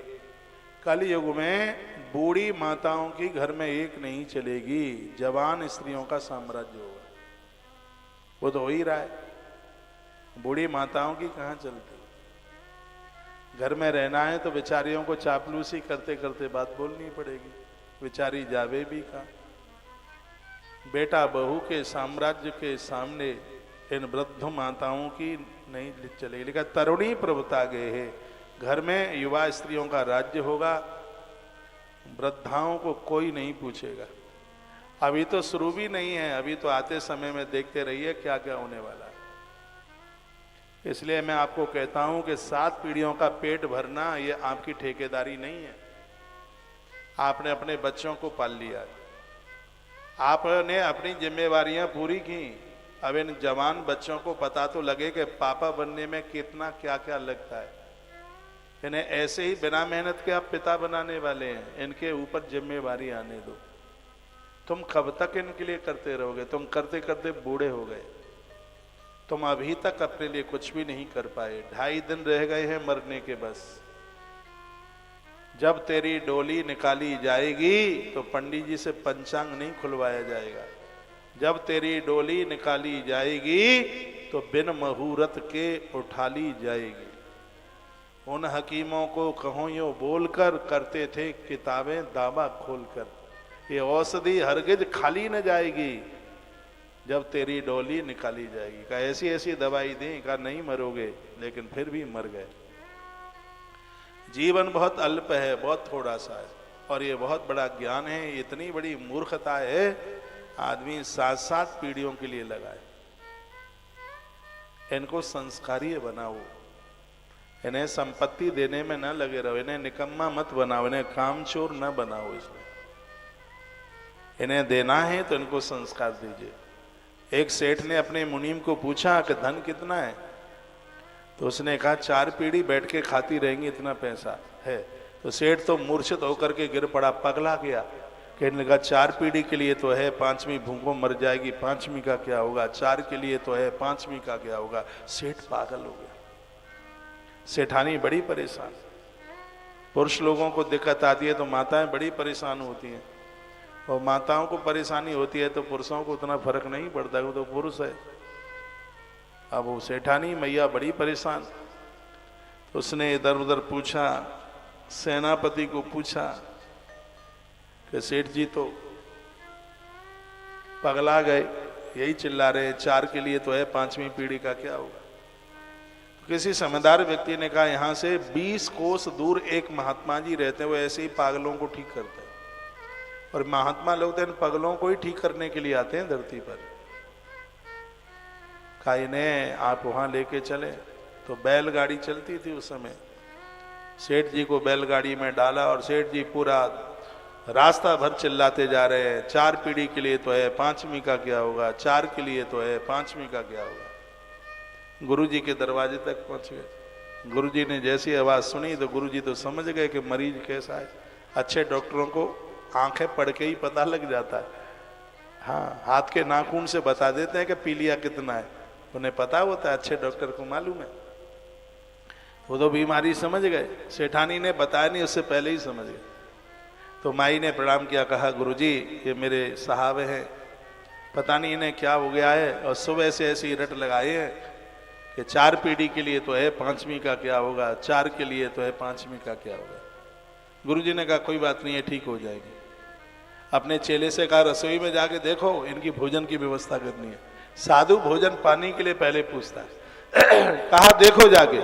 कलयुग में बूढ़ी माताओं की घर में एक नहीं चलेगी, जवान स्त्रियों का साम्राज्य होगा। वो तो हो ही रहा है, बूढ़ी माताओं की कहां चलती। घर में रहना है तो बेचारियों को चापलूसी करते करते बात बोलनी पड़ेगी, बेचारी जावे भी कहां। बेटा बहू के साम्राज्य के सामने इन वृद्ध माताओं की नहीं चलेगी। लेकिन तरुणी प्रभुता गए है, घर में युवा स्त्रियों का राज्य होगा, वृद्धाओं को कोई नहीं पूछेगा। अभी तो शुरू भी नहीं है, अभी तो आते समय में देखते रहिए क्या क्या होने वाला है। इसलिए मैं आपको कहता हूं कि 7 पीढ़ियों का पेट भरना ये आपकी ठेकेदारी नहीं है। आपने अपने बच्चों को पाल लिया, आपने अपनी जिम्मेवारियां पूरी की। अब इन जवान बच्चों को पता तो लगे कि पापा बनने में कितना क्या क्या लगता है। इन्हें ऐसे ही बिना मेहनत के आप पिता बनाने वाले हैं, इनके ऊपर जिम्मेवारी आने दो। तुम कब तक इनके लिए करते रहोगे? तुम करते करते बूढ़े हो गए, तुम अभी तक अपने लिए कुछ भी नहीं कर पाए। 2.5 दिन रह गए हैं मरने के बस। जब तेरी डोली निकाली जाएगी तो पंडित जी से पंचांग नहीं खुलवाया जाएगा। जब तेरी डोली निकाली जाएगी तो बिन मुहूर्त के उठा ली जाएगी। उन हकीमों को कहो यो बोलकर करते थे किताबें दावा खोलकर, ये औषधि हरगिज खाली न जाएगी जब तेरी डोली निकाली जाएगी। कहा ऐसी ऐसी दवाई दी, कहा नहीं मरोगे, लेकिन फिर भी मर गए। जीवन बहुत अल्प है, बहुत थोड़ा सा है, और ये बहुत बड़ा ज्ञान है। इतनी बड़ी मूर्खता है, आदमी 7-7 पीढ़ियों के लिए लगाए। इनको संस्कारीय बनाओ, इन्हें संपत्ति देने में न लगे रहो, इन्हें निकम्मा मत बनाओ, इन्हें कामचोर न बनाओ। इसमें इन्हें देना है तो इनको संस्कार दीजिए। एक सेठ ने अपने मुनीम को पूछा कि धन कितना है, तो उसने कहा 4 पीढ़ी बैठ के खाती रहेंगी इतना पैसा है। तो सेठ तो मूर्छित होकर के गिर पड़ा, पगला गया। कहने लगा 4 पीढ़ी के लिए तो है, 5वीं भूखों मर जाएगी, 5वीं का क्या होगा? 4 के लिए तो है, 5वीं का क्या होगा? सेठ पागल हो गया। सेठानी बड़ी परेशान। पुरुष लोगों को दिक्कत आती है तो माताएं बड़ी परेशान होती हैं, और माताओं को परेशानी होती है तो पुरुषों को उतना फर्क नहीं पड़ता, वो तो पुरुष है। अब वो सेठानी मैया बड़ी परेशान, उसने इधर उधर पूछा, सेनापति को पूछा कि सेठ जी तो पगला गए, यही चिल्ला रहे हैं 4 के लिए तो है, 5वीं पीढ़ी का क्या होगा? किसी समझदार व्यक्ति ने कहा यहां से 20 कोस दूर एक महात्मा जी रहते हैं, वो ऐसे ही पागलों को ठीक करते हैं। और महात्मा लोग तो इन पगलों को ही ठीक करने के लिए आते हैं धरती पर। कहा इन्हें आप वहां लेके चले। तो बैलगाड़ी चलती थी उस समय, सेठ जी को बैलगाड़ी में डाला और सेठ जी पूरा रास्ता भर चिल्लाते जा रहे हैं, 4 पीढ़ी के लिए तो है, 5वीं का क्या होगा? 4 के लिए तो है, 5वीं का क्या होगा? गुरुजी के दरवाजे तक पहुंच गए। गुरुजी ने जैसी आवाज सुनी तो गुरुजी तो समझ गए कि मरीज कैसा है। अच्छे डॉक्टरों को आंखें पढ़ के ही पता लग जाता है। हाँ, हाथ के नाखून से बता देते हैं कि पीलिया कितना है, उन्हें पता होता है, अच्छे डॉक्टर को मालूम है। वो तो बीमारी समझ गए, सेठानी ने बताया नहीं, उससे पहले ही समझ गए। तो माई ने प्रणाम किया, कहा गुरुजी ये मेरे साहब हैं, पता नहीं इन्हें क्या हो गया है, और सुबह से ऐसी रट लगाए हैं कि 4 पीढ़ी के लिए तो है, 5वीं का क्या होगा? 4 के लिए तो है, 5वीं का क्या होगा? गुरुजी ने कहा कोई बात नहीं है, ठीक हो जाएगी। अपने चेले से कहा रसोई में जाके देखो, इनकी भोजन की व्यवस्था करनी है। साधु भोजन पानी के लिए पहले पूछता है। कहा देखो जाके।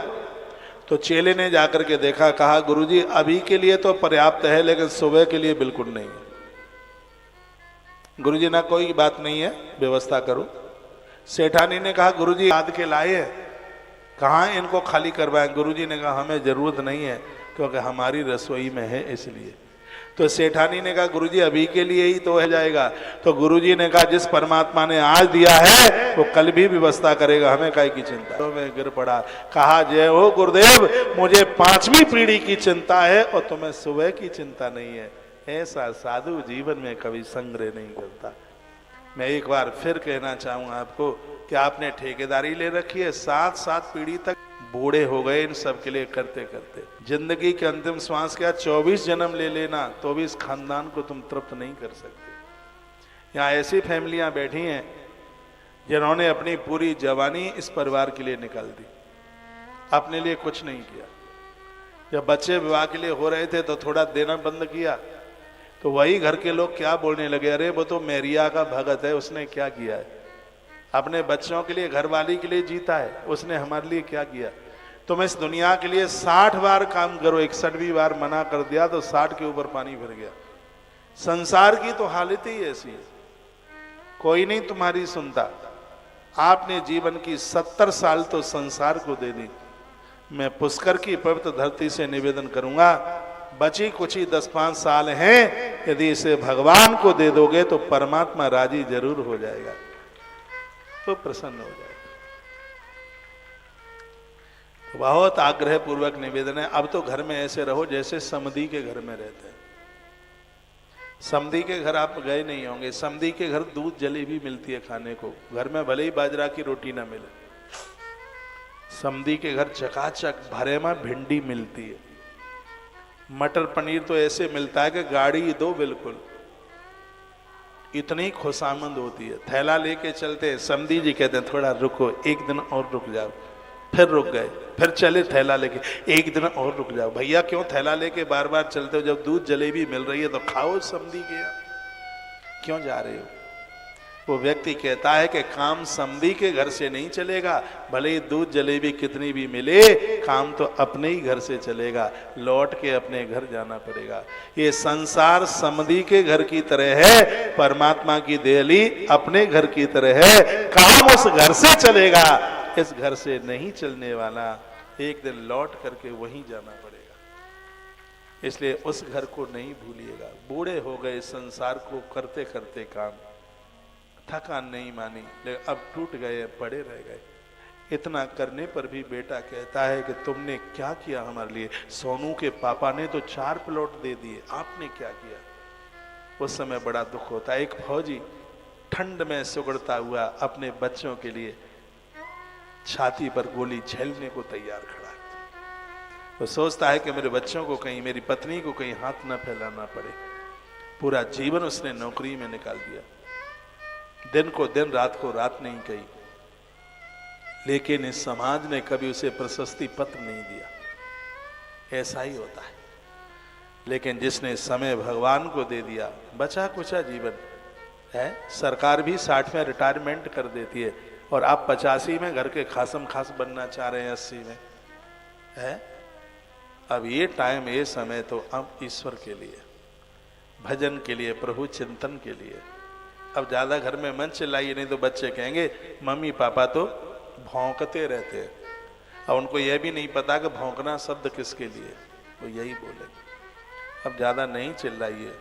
तो चेले ने जाकर के देखा, कहा गुरुजी अभी के लिए तो पर्याप्त है, लेकिन सुबह के लिए बिल्कुल नहीं है। गुरुजी ना कोई बात नहीं है, व्यवस्था करो। सेठानी ने कहा गुरुजी लाद के लाए हैं, कहाँ इनको खाली करवाएं? गुरुजी ने कहा हमें जरूरत नहीं है, क्योंकि हमारी रसोई में है इसलिए। तो सेठानी ने कहा गुरुजी अभी के लिए ही तो हो जाएगा। तो गुरुजी ने कहा जिस परमात्मा ने आज दिया है वो कल भी व्यवस्था करेगा, हमें काहे की चिंता। तो मैं गिर पड़ा, कहा जय हो गुरुदेव, मुझे 5वीं पीढ़ी की चिंता है और तुम्हें सुबह की चिंता नहीं है। ऐसा साधु जीवन में कभी संग्रह नहीं करता। मैं एक बार फिर कहना चाहूंगा आपको कि आपने ठेकेदारी ले रखी है, 7 पीढ़ी तक बूढ़े हो गए इन सब के लिए करते करते। जिंदगी के अंतिम श्वास के 24 जन्म ले लेना तो भी इस खानदान को तुम तृप्त नहीं कर सकते। यहाँ ऐसी फैमिलियां बैठी हैं जिन्होंने अपनी पूरी जवानी इस परिवार के लिए निकाल दी, अपने लिए कुछ नहीं किया। जब बच्चे विवाह के लिए हो रहे थे तो थोड़ा देना बंद किया, तो वही घर के लोग क्या बोलने लगे, अरे वो तो मेरिया का भगत है, उसने क्या किया है? अपने बच्चों के लिए, घरवाली के लिए जीता है, उसने हमारे लिए क्या किया? तुम इस दुनिया के लिए 60 बार काम करो, 61वीं बार मना कर दिया तो 60 के ऊपर पानी भर गया। संसार की तो हालत ही ऐसी है, कोई नहीं तुम्हारी सुनता। आपने जीवन की 70 साल तो संसार को दे दी। मैं पुष्कर की पवित्र धरती से निवेदन करूंगा, बची कुछ ही 10-5 साल हैं, यदि इसे भगवान को दे दोगे तो परमात्मा राजी जरूर हो जाएगा, तो प्रसन्न हो जाएगा। तो बहुत आग्रह पूर्वक निवेदन है, अब तो घर में ऐसे रहो जैसे समधी के घर में रहते हैं। समधी के घर आप गए नहीं होंगे, समधी के घर दूध जलेबी मिलती है खाने को, घर में भले ही बाजरा की रोटी ना मिले। समधी के घर चकाचक भरेमा भिंडी मिलती है, मटर पनीर तो ऐसे मिलता है कि गाड़ी दो बिल्कुल, इतनी खुशामंद होती है। थैला लेके चलते हैं, समधी जी कहते हैं थोड़ा रुको, एक दिन और रुक जाओ, फिर रुक गए, फिर चले थैला लेके, एक दिन और रुक जाओ। भैया क्यों थैला लेके बार बार चलते हो? जब दूध जलेबी मिल रही है तो खाओ समधी के यहाँ, क्यों जा रहे हो? वो व्यक्ति कहता है कि काम समधी के घर से नहीं चलेगा, भले ही दूध जलेबी कितनी भी मिले, काम तो अपने ही घर से चलेगा, लौट के अपने घर जाना पड़ेगा। ये संसार समधी के घर की तरह है, परमात्मा की देहली अपने घर की तरह है। काम उस घर से चलेगा, इस घर से नहीं चलने वाला, एक दिन लौट करके वहीं जाना पड़ेगा। इसलिए उस घर को नहीं भूलिएगा। बूढ़े हो गए संसार को करते करते काम, थकान नहीं मानी, लेकिन अब टूट गए, पड़े रह गए। इतना करने पर भी बेटा कहता है कि तुमने क्या किया हमारे लिए? सोनू के पापा ने तो 4 प्लॉट दे दिए, आपने क्या किया? उस समय बड़ा दुख होता है। एक फौजी ठंड में सुगड़ता हुआ अपने बच्चों के लिए छाती पर गोली झेलने को तैयार खड़ा है। वो सोचता है कि मेरे बच्चों को कहीं, मेरी पत्नी को कहीं हाथ न फैलाना पड़े। पूरा जीवन उसने नौकरी में निकाल दिया, दिन को दिन, रात को रात नहीं कही, लेकिन इस समाज ने कभी उसे प्रशस्ति पत्र नहीं दिया। ऐसा ही होता है। लेकिन जिसने समय भगवान को दे दिया, बचा कुचा जीवन है। सरकार भी 60 में रिटायरमेंट कर देती है और आप 85 में घर के खासम खास बनना चाह रहे हैं, 80 में है। अब ये टाइम, ये समय तो अब ईश्वर के लिए, भजन के लिए, प्रभु चिंतन के लिए। अब ज्यादा घर में मन चिल्लाइए, नहीं तो बच्चे कहेंगे मम्मी पापा तो भौंकते रहते हैं। अब उनको यह भी नहीं पता कि भौंकना शब्द किसके लिए, वो यही बोले। अब ज्यादा नहीं चिल्लाइए,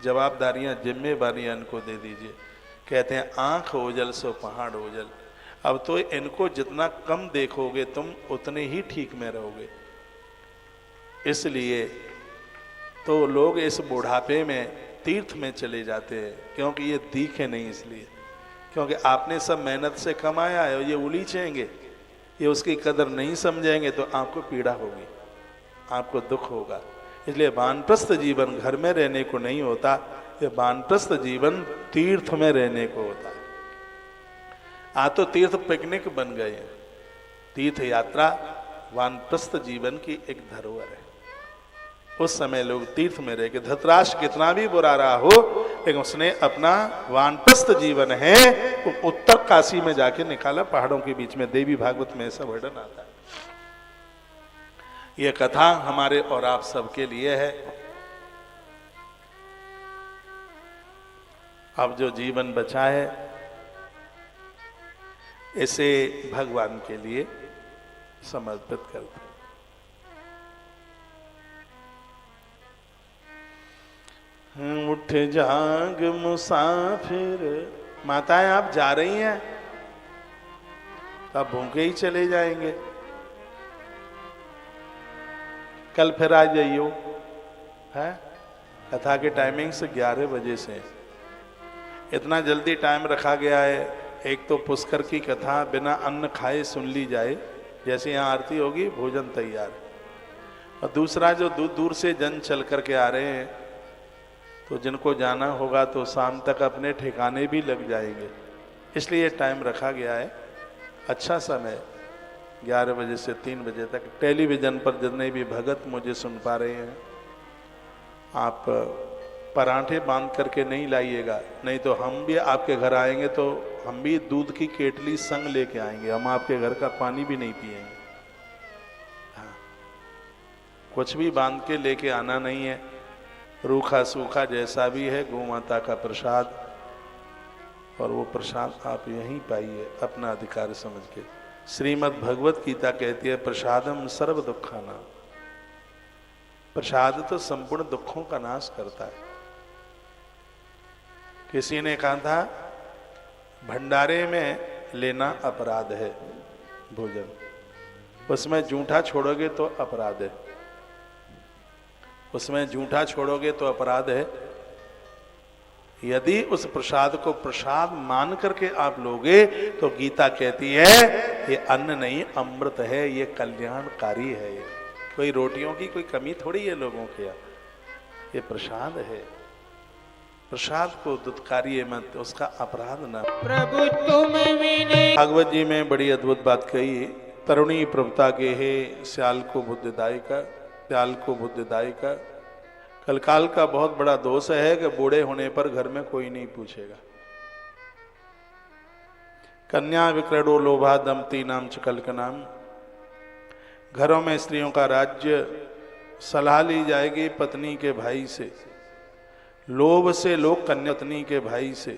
जवाबदारियां, जिम्मेवारियां इनको दे दीजिए। कहते हैं आंख ओझल सो पहाड़ ओझल। अब तो इनको जितना कम देखोगे तुम, उतने ही ठीक में रहोगे। इसलिए तो लोग इस बुढ़ापे में तीर्थ में चले जाते हैं, क्योंकि ये दिखे नहीं, इसलिए क्योंकि आपने सब मेहनत से कमाया है। ये उलीचेंगे, ये उसकी कदर नहीं समझेंगे तो आपको पीड़ा होगी, आपको दुख होगा। इसलिए वानप्रस्थ जीवन घर में रहने को नहीं होता, ये वानप्रस्थ जीवन तीर्थ में रहने को होता है। आज तो तीर्थ पिकनिक बन गए हैं। तीर्थ यात्रा वानप्रस्थ जीवन की एक धरोहर है। उस समय लोग तीर्थ में रह के, धृतराष्ट्र कितना भी बुरा रहा हो, लेकिन उसने अपना वानप्रस्थ जीवन है वो उत्तर काशी में जाके निकाला, पहाड़ों के बीच में। देवी भागवत में ऐसा वर्णन आता है। यह कथा हमारे और आप सबके लिए है। अब जो जीवन बचा है इसे भगवान के लिए समर्पित करते हैं। उठ जाग मुसाफिर, माताएं आप जा रही हैं तो आप भूखे ही चले जाएंगे, कल फिर आ जाइयो है। कथा के टाइमिंग से 11 बजे से, इतना जल्दी टाइम रखा गया है। एक तो पुष्कर की कथा बिना अन्न खाए सुन ली जाए, जैसे यहाँ आरती होगी भोजन तैयार, और दूसरा जो दूर दूर से जन चल करके आ रहे हैं, तो जिनको जाना होगा तो शाम तक अपने ठिकाने भी लग जाएंगे, इसलिए टाइम रखा गया है। अच्छा समय 11 बजे से 3 बजे तक। टेलीविज़न पर जितने भी भगत मुझे सुन पा रहे हैं, आप पराठे बांध करके नहीं लाइएगा, नहीं तो हम भी आपके घर आएंगे तो हम भी दूध की केटली संग लेके आएंगे, हम आपके घर का पानी भी नहीं पिएंगे। हाँ, कुछ भी बांध के लेके आना नहीं है, रूखा सूखा जैसा भी है गौ माता का प्रसाद, और वो प्रसाद आप यहीं पाइए अपना अधिकार समझ के। श्रीमद् भगवत गीता कहती है प्रसादम सर्व दुखाना, प्रसाद तो संपूर्ण दुखों का नाश करता है। किसी ने कहा था भंडारे में लेना अपराध है भोजन, उसमें जूठा छोड़ोगे तो अपराध है, उसमें जूठा छोड़ोगे तो अपराध है। यदि उस प्रसाद को प्रसाद मान करके आप लोगे तो गीता कहती है ये अन्न नहीं अमृत है, ये कल्याणकारी है, ये कोई रोटियों की कोई कमी थोड़ी है लोगों के यहाँ, ये प्रसाद है। प्रसाद को दुत्कारिए मत, उसका अपराध ना। प्रभु तुम विने। भागवत जी में बड़ी अद्भुत बात कही, तरुणी प्रभुता के हे श्याल को बुद्धिदायी का, श्याल को बुद्धिदायी का। कलकाल का बहुत बड़ा दोष है कि बूढ़े होने पर घर में कोई नहीं पूछेगा। कन्या विक्रडो लोभा दंपति नाम चकल का नाम। घरों में स्त्रियों का राज्य, सलाह ली जाएगी पत्नी के भाई से, लोभ से लोग कन्या, पत्नी के भाई से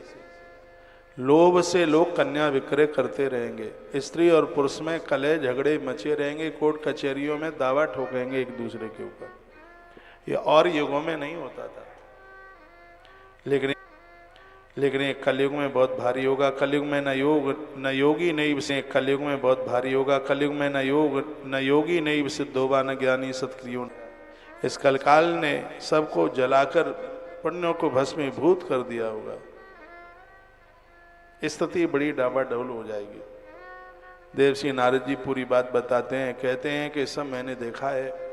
लोभ से लोग कन्या विक्रय करते रहेंगे। स्त्री और पुरुष में कलह झगड़े मचे रहेंगे, कोर्ट कचहरियों में दावा ठोकेंगे एक दूसरे के ऊपर। ये और युगों में नहीं होता था, लेकिन ये कलयुग में बहुत भारी होगा। कलयुग में न योग न योगी नहीं विषय, कलयुग में बहुत भारी होगा। कलयुग में न योग न योगी नहीं विसिद्ध होगा, न ज्ञानी सत्क्रियों। इस कलकाल ने सबको जलाकर पुण्यों को भस्मीभूत कर दिया होगा। स्थिति बड़ी डाबाडोल हो जाएगी। देवर्षि नारद जी पूरी बात बताते हैं, कहते हैं कि सब मैंने देखा है।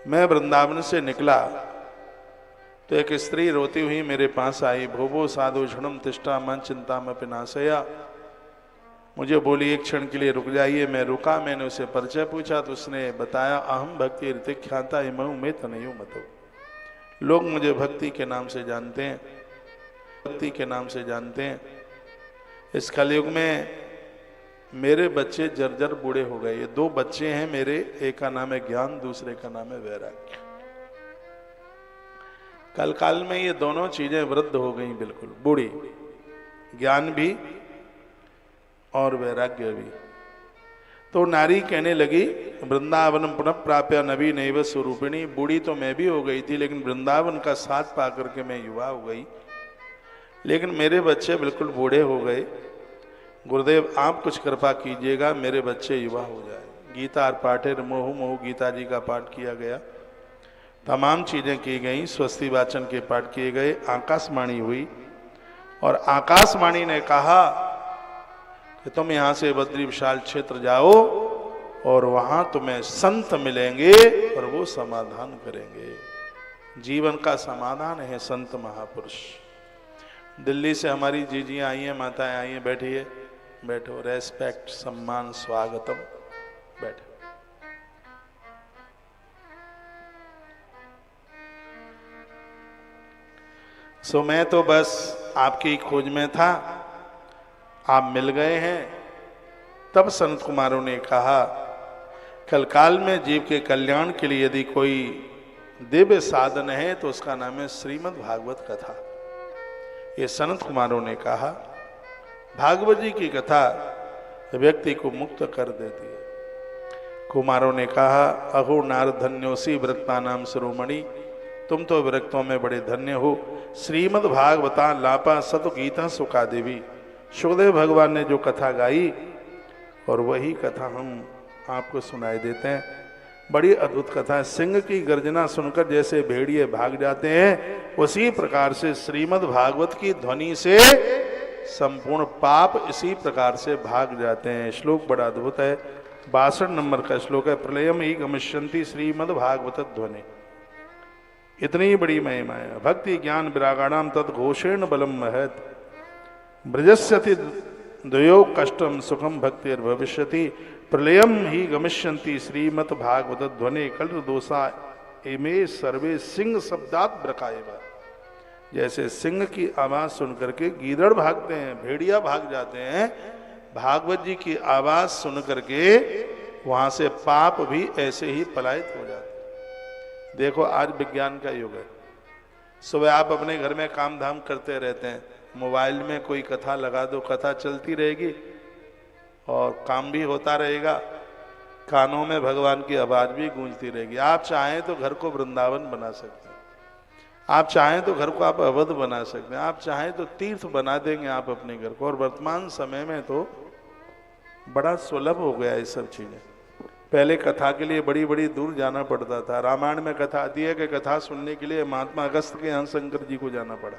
मैं वृंदावन से निकला तो एक स्त्री रोती हुई मेरे पास आई। भोभो साधु क्षणम तिष्ठा मन चिंता में पिनाशया। मुझे बोली एक क्षण के लिए रुक जाइए। मैं रुका, मैंने उसे परिचय पूछा तो उसने बताया अहम भक्ति ऋतिक ख्याता इमहु में तनयु मतो। लोग मुझे भक्ति के नाम से जानते हैं, भक्ति के नाम से जानते हैं। इस कलयुग में मेरे बच्चे जर्जर बूढ़े हो गए। ये 2 बच्चे हैं मेरे, एक का नाम है ज्ञान, दूसरे का नाम है वैराग्य। कल काल में ये दोनों चीजें वृद्ध हो गई, बिल्कुल बूढ़ी, ज्ञान भी और वैराग्य भी। तो नारी कहने लगी वृंदावन पुनः प्राप्य नवी नैव स्वरूपिणी। बूढ़ी तो मैं भी हो गई थी, लेकिन वृंदावन का साथ पा करके मैं युवा हो गई, लेकिन मेरे बच्चे बिल्कुल बूढ़े हो गए। गुरुदेव आप कुछ कृपा कीजिएगा, मेरे बच्चे युवा हो जाए। गीता पाठे मोहु मोहु गीता जी का पाठ किया गया, तमाम चीजें की गई, स्वस्ति वाचन के पाठ किए गए, आकाशवाणी हुई और आकाशवाणी ने कहा कि तुम यहाँ से बद्री विशाल क्षेत्र जाओ और वहां तुम्हें संत मिलेंगे और वो समाधान करेंगे। जीवन का समाधान है संत महापुरुष। दिल्ली से हमारी जीजियाँ आई हैं, माताएं आई हैं, बैठिए, बैठो, रेस्पेक्ट, सम्मान, स्वागतम, बैठो। सो मैं तो बस आपकी खोज में था, आप मिल गए हैं। तब संत कुमारों ने कहा कलकाल में जीव के कल्याण के लिए यदि कोई दिव्य साधन है तो उसका नाम है श्रीमद् भागवत कथा। ये सनत कुमारों ने कहा। भागवत जी की कथा व्यक्ति को मुक्त कर देती है। कुमारों ने कहा, अहो नारद धन्योसी व्रता नाम शिरोमणि, तुम तो विरक्तों में बड़े धन्य हो। श्रीमद् भागवता लापा सतु गीता सुखा देवी। सुखदेव भगवान ने जो कथा गाई और वही कथा हम आपको सुनाई देते हैं। बड़ी अद्भुत कथा है। सिंह की गर्जना सुनकर जैसे भेड़िए भाग जाते हैं, उसी प्रकार से श्रीमद् भागवत की ध्वनि से संपूर्ण पाप इसी प्रकार से भाग जाते हैं। श्लोक बड़ा अद्भुत है। 62 नंबर का श्लोक है। प्रलयम ही गमिष्यन्ति श्रीमद् भागवत ध्वनि। इतनी बड़ी महिमा है। भक्ति ज्ञान विरागाणाम तद घोषेण बलम महत। ब्रजस्यति द्वयो कष्टम सुखम भक्तिर भविष्यति। प्रलयम ही गमिष्यन्ति श्रीमद् भागवत ध्वनि कल दोषा इमे सर्वे सिंह शब्दात ब्रकाएवा। जैसे सिंह की आवाज सुनकर के गीदड़ भागते हैं, भेड़िया भाग जाते हैं, भागवत जी की आवाज सुन करके वहां से पाप भी ऐसे ही पलायित हो जाते। देखो आज विज्ञान का युग है। सुबह आप अपने घर में काम धाम करते रहते हैं, मोबाइल में कोई कथा लगा दो, कथा चलती रहेगी और काम भी होता रहेगा, कानों में भगवान की आवाज भी गूंजती रहेगी। आप चाहें तो घर को वृंदावन बना सकते हैं, आप चाहें तो घर को आप अवध बना सकते हैं, आप चाहें तो तीर्थ बना देंगे आप अपने घर को। और वर्तमान समय में तो बड़ा सुलभ हो गया ये सब चीजें। पहले कथा के लिए बड़ी बड़ी दूर जाना पड़ता था। रामायण में कथा आती है कि कथा सुनने के लिए महात्मा अगस्त के यहाँ शंकर जी को जाना पड़ा।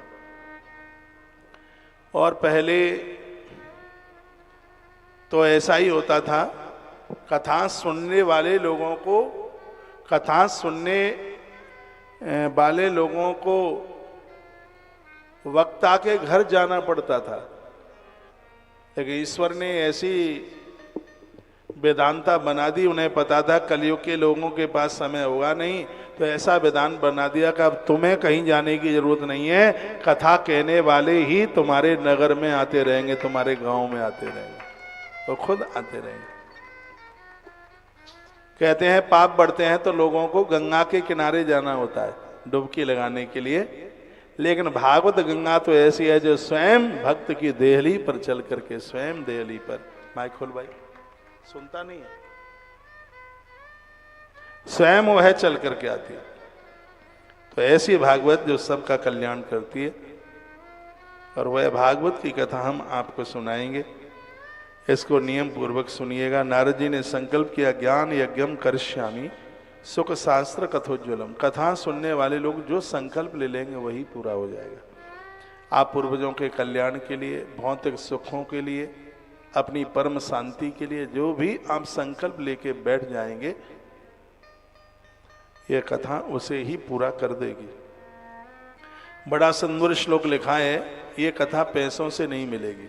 और पहले तो ऐसा ही होता था, कथा सुनने वाले लोगों को, कथा सुनने वाले लोगों को वक्ता के घर जाना पड़ता था। लेकिन ईश्वर ने ऐसी वेदांता बना दी, उन्हें पता था कलयुग के लोगों के पास समय होगा नहीं, तो ऐसा वेदांत बना दिया कि अब तुम्हें कहीं जाने की जरूरत नहीं है, कथा कहने वाले ही तुम्हारे नगर में आते रहेंगे, तुम्हारे गांव में आते रहेंगे, तो खुद आते रहेंगे। कहते हैं पाप बढ़ते हैं तो लोगों को गंगा के किनारे जाना होता है डुबकी लगाने के लिए, लेकिन भागवत गंगा तो ऐसी है जो स्वयं भक्त की देहली पर चल करके, स्वयं देहली पर, माइक खोल भाई, सुनता नहीं है, स्वयं वह चल करके आती है। तो ऐसी भागवत जो सबका कल्याण करती है, और वह भागवत की कथा हम आपको सुनाएंगे। इसको नियम पूर्वक सुनिएगा। नारद जी ने संकल्प किया, ज्ञान यज्ञम करिष्यामि सुख शास्त्र कथोज्वलम। कथा सुनने वाले लोग जो संकल्प ले लेंगे वही पूरा हो जाएगा। आप पूर्वजों के कल्याण के लिए, भौतिक सुखों के लिए, अपनी परम शांति के लिए जो भी आप संकल्प लेके बैठ जाएंगे, यह कथा उसे ही पूरा कर देगी। बड़ा सुंदर श्लोक लिखा है, ये कथा पैसों से नहीं मिलेगी,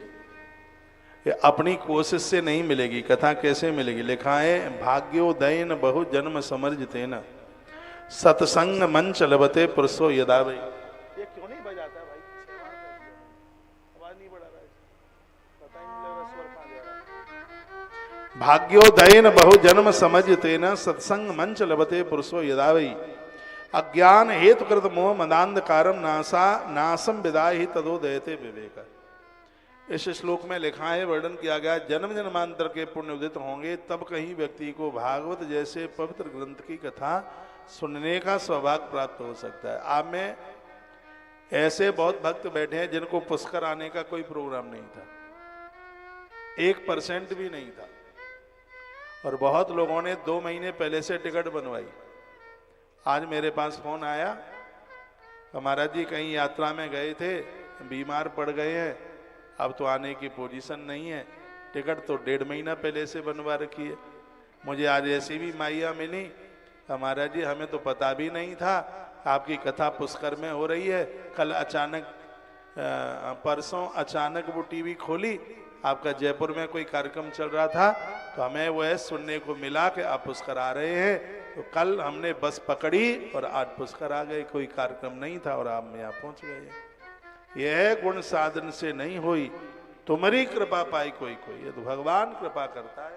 ये अपनी कोशिश से नहीं मिलेगी। कथा कैसे मिलेगी? लिखा है, भाग्योदयन बहु जन्म समर्जिते न सत्संग मंच लभते पुरुषो यदा वै। ये क्यों नहीं बजाता भाई? आवाज नहीं बढ़ा रहा है, पता ही नहीं लग रहा स्वर कहां जा रहा है। भाग्योदयन बहु जन्म समर्जिते न सत्संग मंच लभते पुरुषो यदा वै। अज्ञान हेतु कृत मोह मदांधकारम नासा नासम विदाहि तदोदयते विवेक। इस श्लोक में लिखा है, वर्णन किया गया, जन्म जन्मांतर के पुण्य उदित होंगे तब कहीं व्यक्ति को भागवत जैसे पवित्र ग्रंथ की कथा सुनने का सौभाग्य प्राप्त हो सकता है। आप में ऐसे बहुत भक्त बैठे हैं जिनको पुष्कर आने का कोई प्रोग्राम नहीं था, 1% भी नहीं था, और बहुत लोगों ने 2 महीने पहले से टिकट बनवाई। आज मेरे पास फोन आया, महाराज जी कहीं यात्रा में गए थे, बीमार पड़ गए हैं, अब तो आने की पोजीशन नहीं है, टिकट तो 1.5 महीना पहले से बनवा रखी है। मुझे आज ऐसी भी माइया मिली, महाराज जी हमें तो पता भी नहीं था आपकी कथा पुष्कर में हो रही है। कल अचानक परसों अचानक वो टीवी खोली, आपका जयपुर में कोई कार्यक्रम चल रहा था, तो हमें वो सुनने को मिला कि आप पुष्कर आ रहे हैं। तो कल हमने बस पकड़ी और आज पुष्कर आ गए, कोई कार्यक्रम नहीं था और आप यहाँ पहुंच गए। यह गुण साधन से नहीं हुई, तुम्हारी कृपा पाई कोई कोई, ये तो भगवान कृपा करता है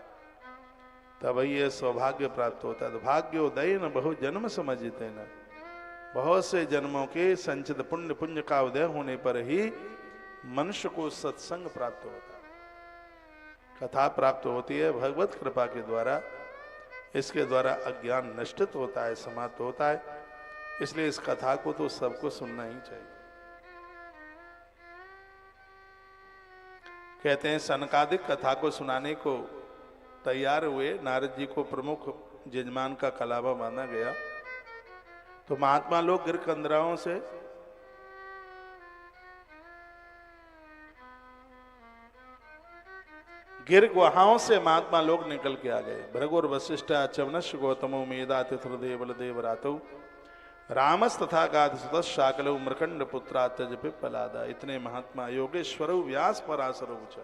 तब ये सौभाग्य प्राप्त होता है। तो भाग्योदय न बहु जन्म समझते न, बहुत से जन्मों के संचित पुण्य पुण्य का उदय होने पर ही मनुष्य को सत्संग प्राप्त होता है, कथा प्राप्त होती है भगवत कृपा के द्वारा। इसके द्वारा अज्ञान नष्टित होता है, समाप्त होता है। इसलिए इस कथा को तो सबको सुनना ही चाहिए। कहते हैं सनकादिक कथा को सुनाने को तैयार हुए, नारद जी को प्रमुख जजमान का कलावा माना गया। तो महात्मा लोग गिर कंदराओं से गिर गुहाओं से महात्मा लोग निकल के आ गए। भृगुर वशिष्ठ चवनश गौतमो मेधा तिथुदेव बलदेव रातौ रामस तथा गाध सुत शाकलौ मृकंड पुत्रा तज पिप्पलादा। इतने महात्मा योगेश्वर व्यास पराशर उच।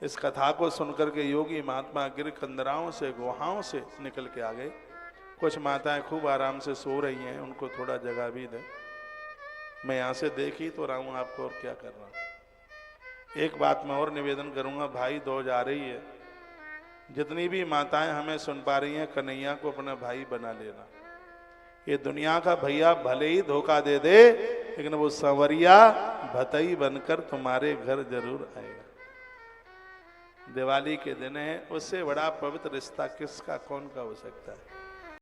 इस कथा को सुनकर के योगी महात्मा गिर कंदराओं से गुहाओं से निकल के आ गए। कुछ माताएं खूब आराम से सो रही हैं, उनको थोड़ा जगह भी दे। मैं यहाँ से देख ही तो रहा हूँ आपको, और क्या कर रहा हूँ। एक बात मैं और निवेदन करूंगा, भाई दौज आ रही है, जितनी भी माताएं हमें सुन पा रही हैं, कन्हैया को अपना भाई बना लेना। ये दुनिया का भैया भले ही धोखा दे दे, लेकिन वो संवरिया भतई बनकर तुम्हारे घर जरूर आएगा। दिवाली के दिन है, उससे बड़ा पवित्र रिश्ता किसका कौन का हो सकता है।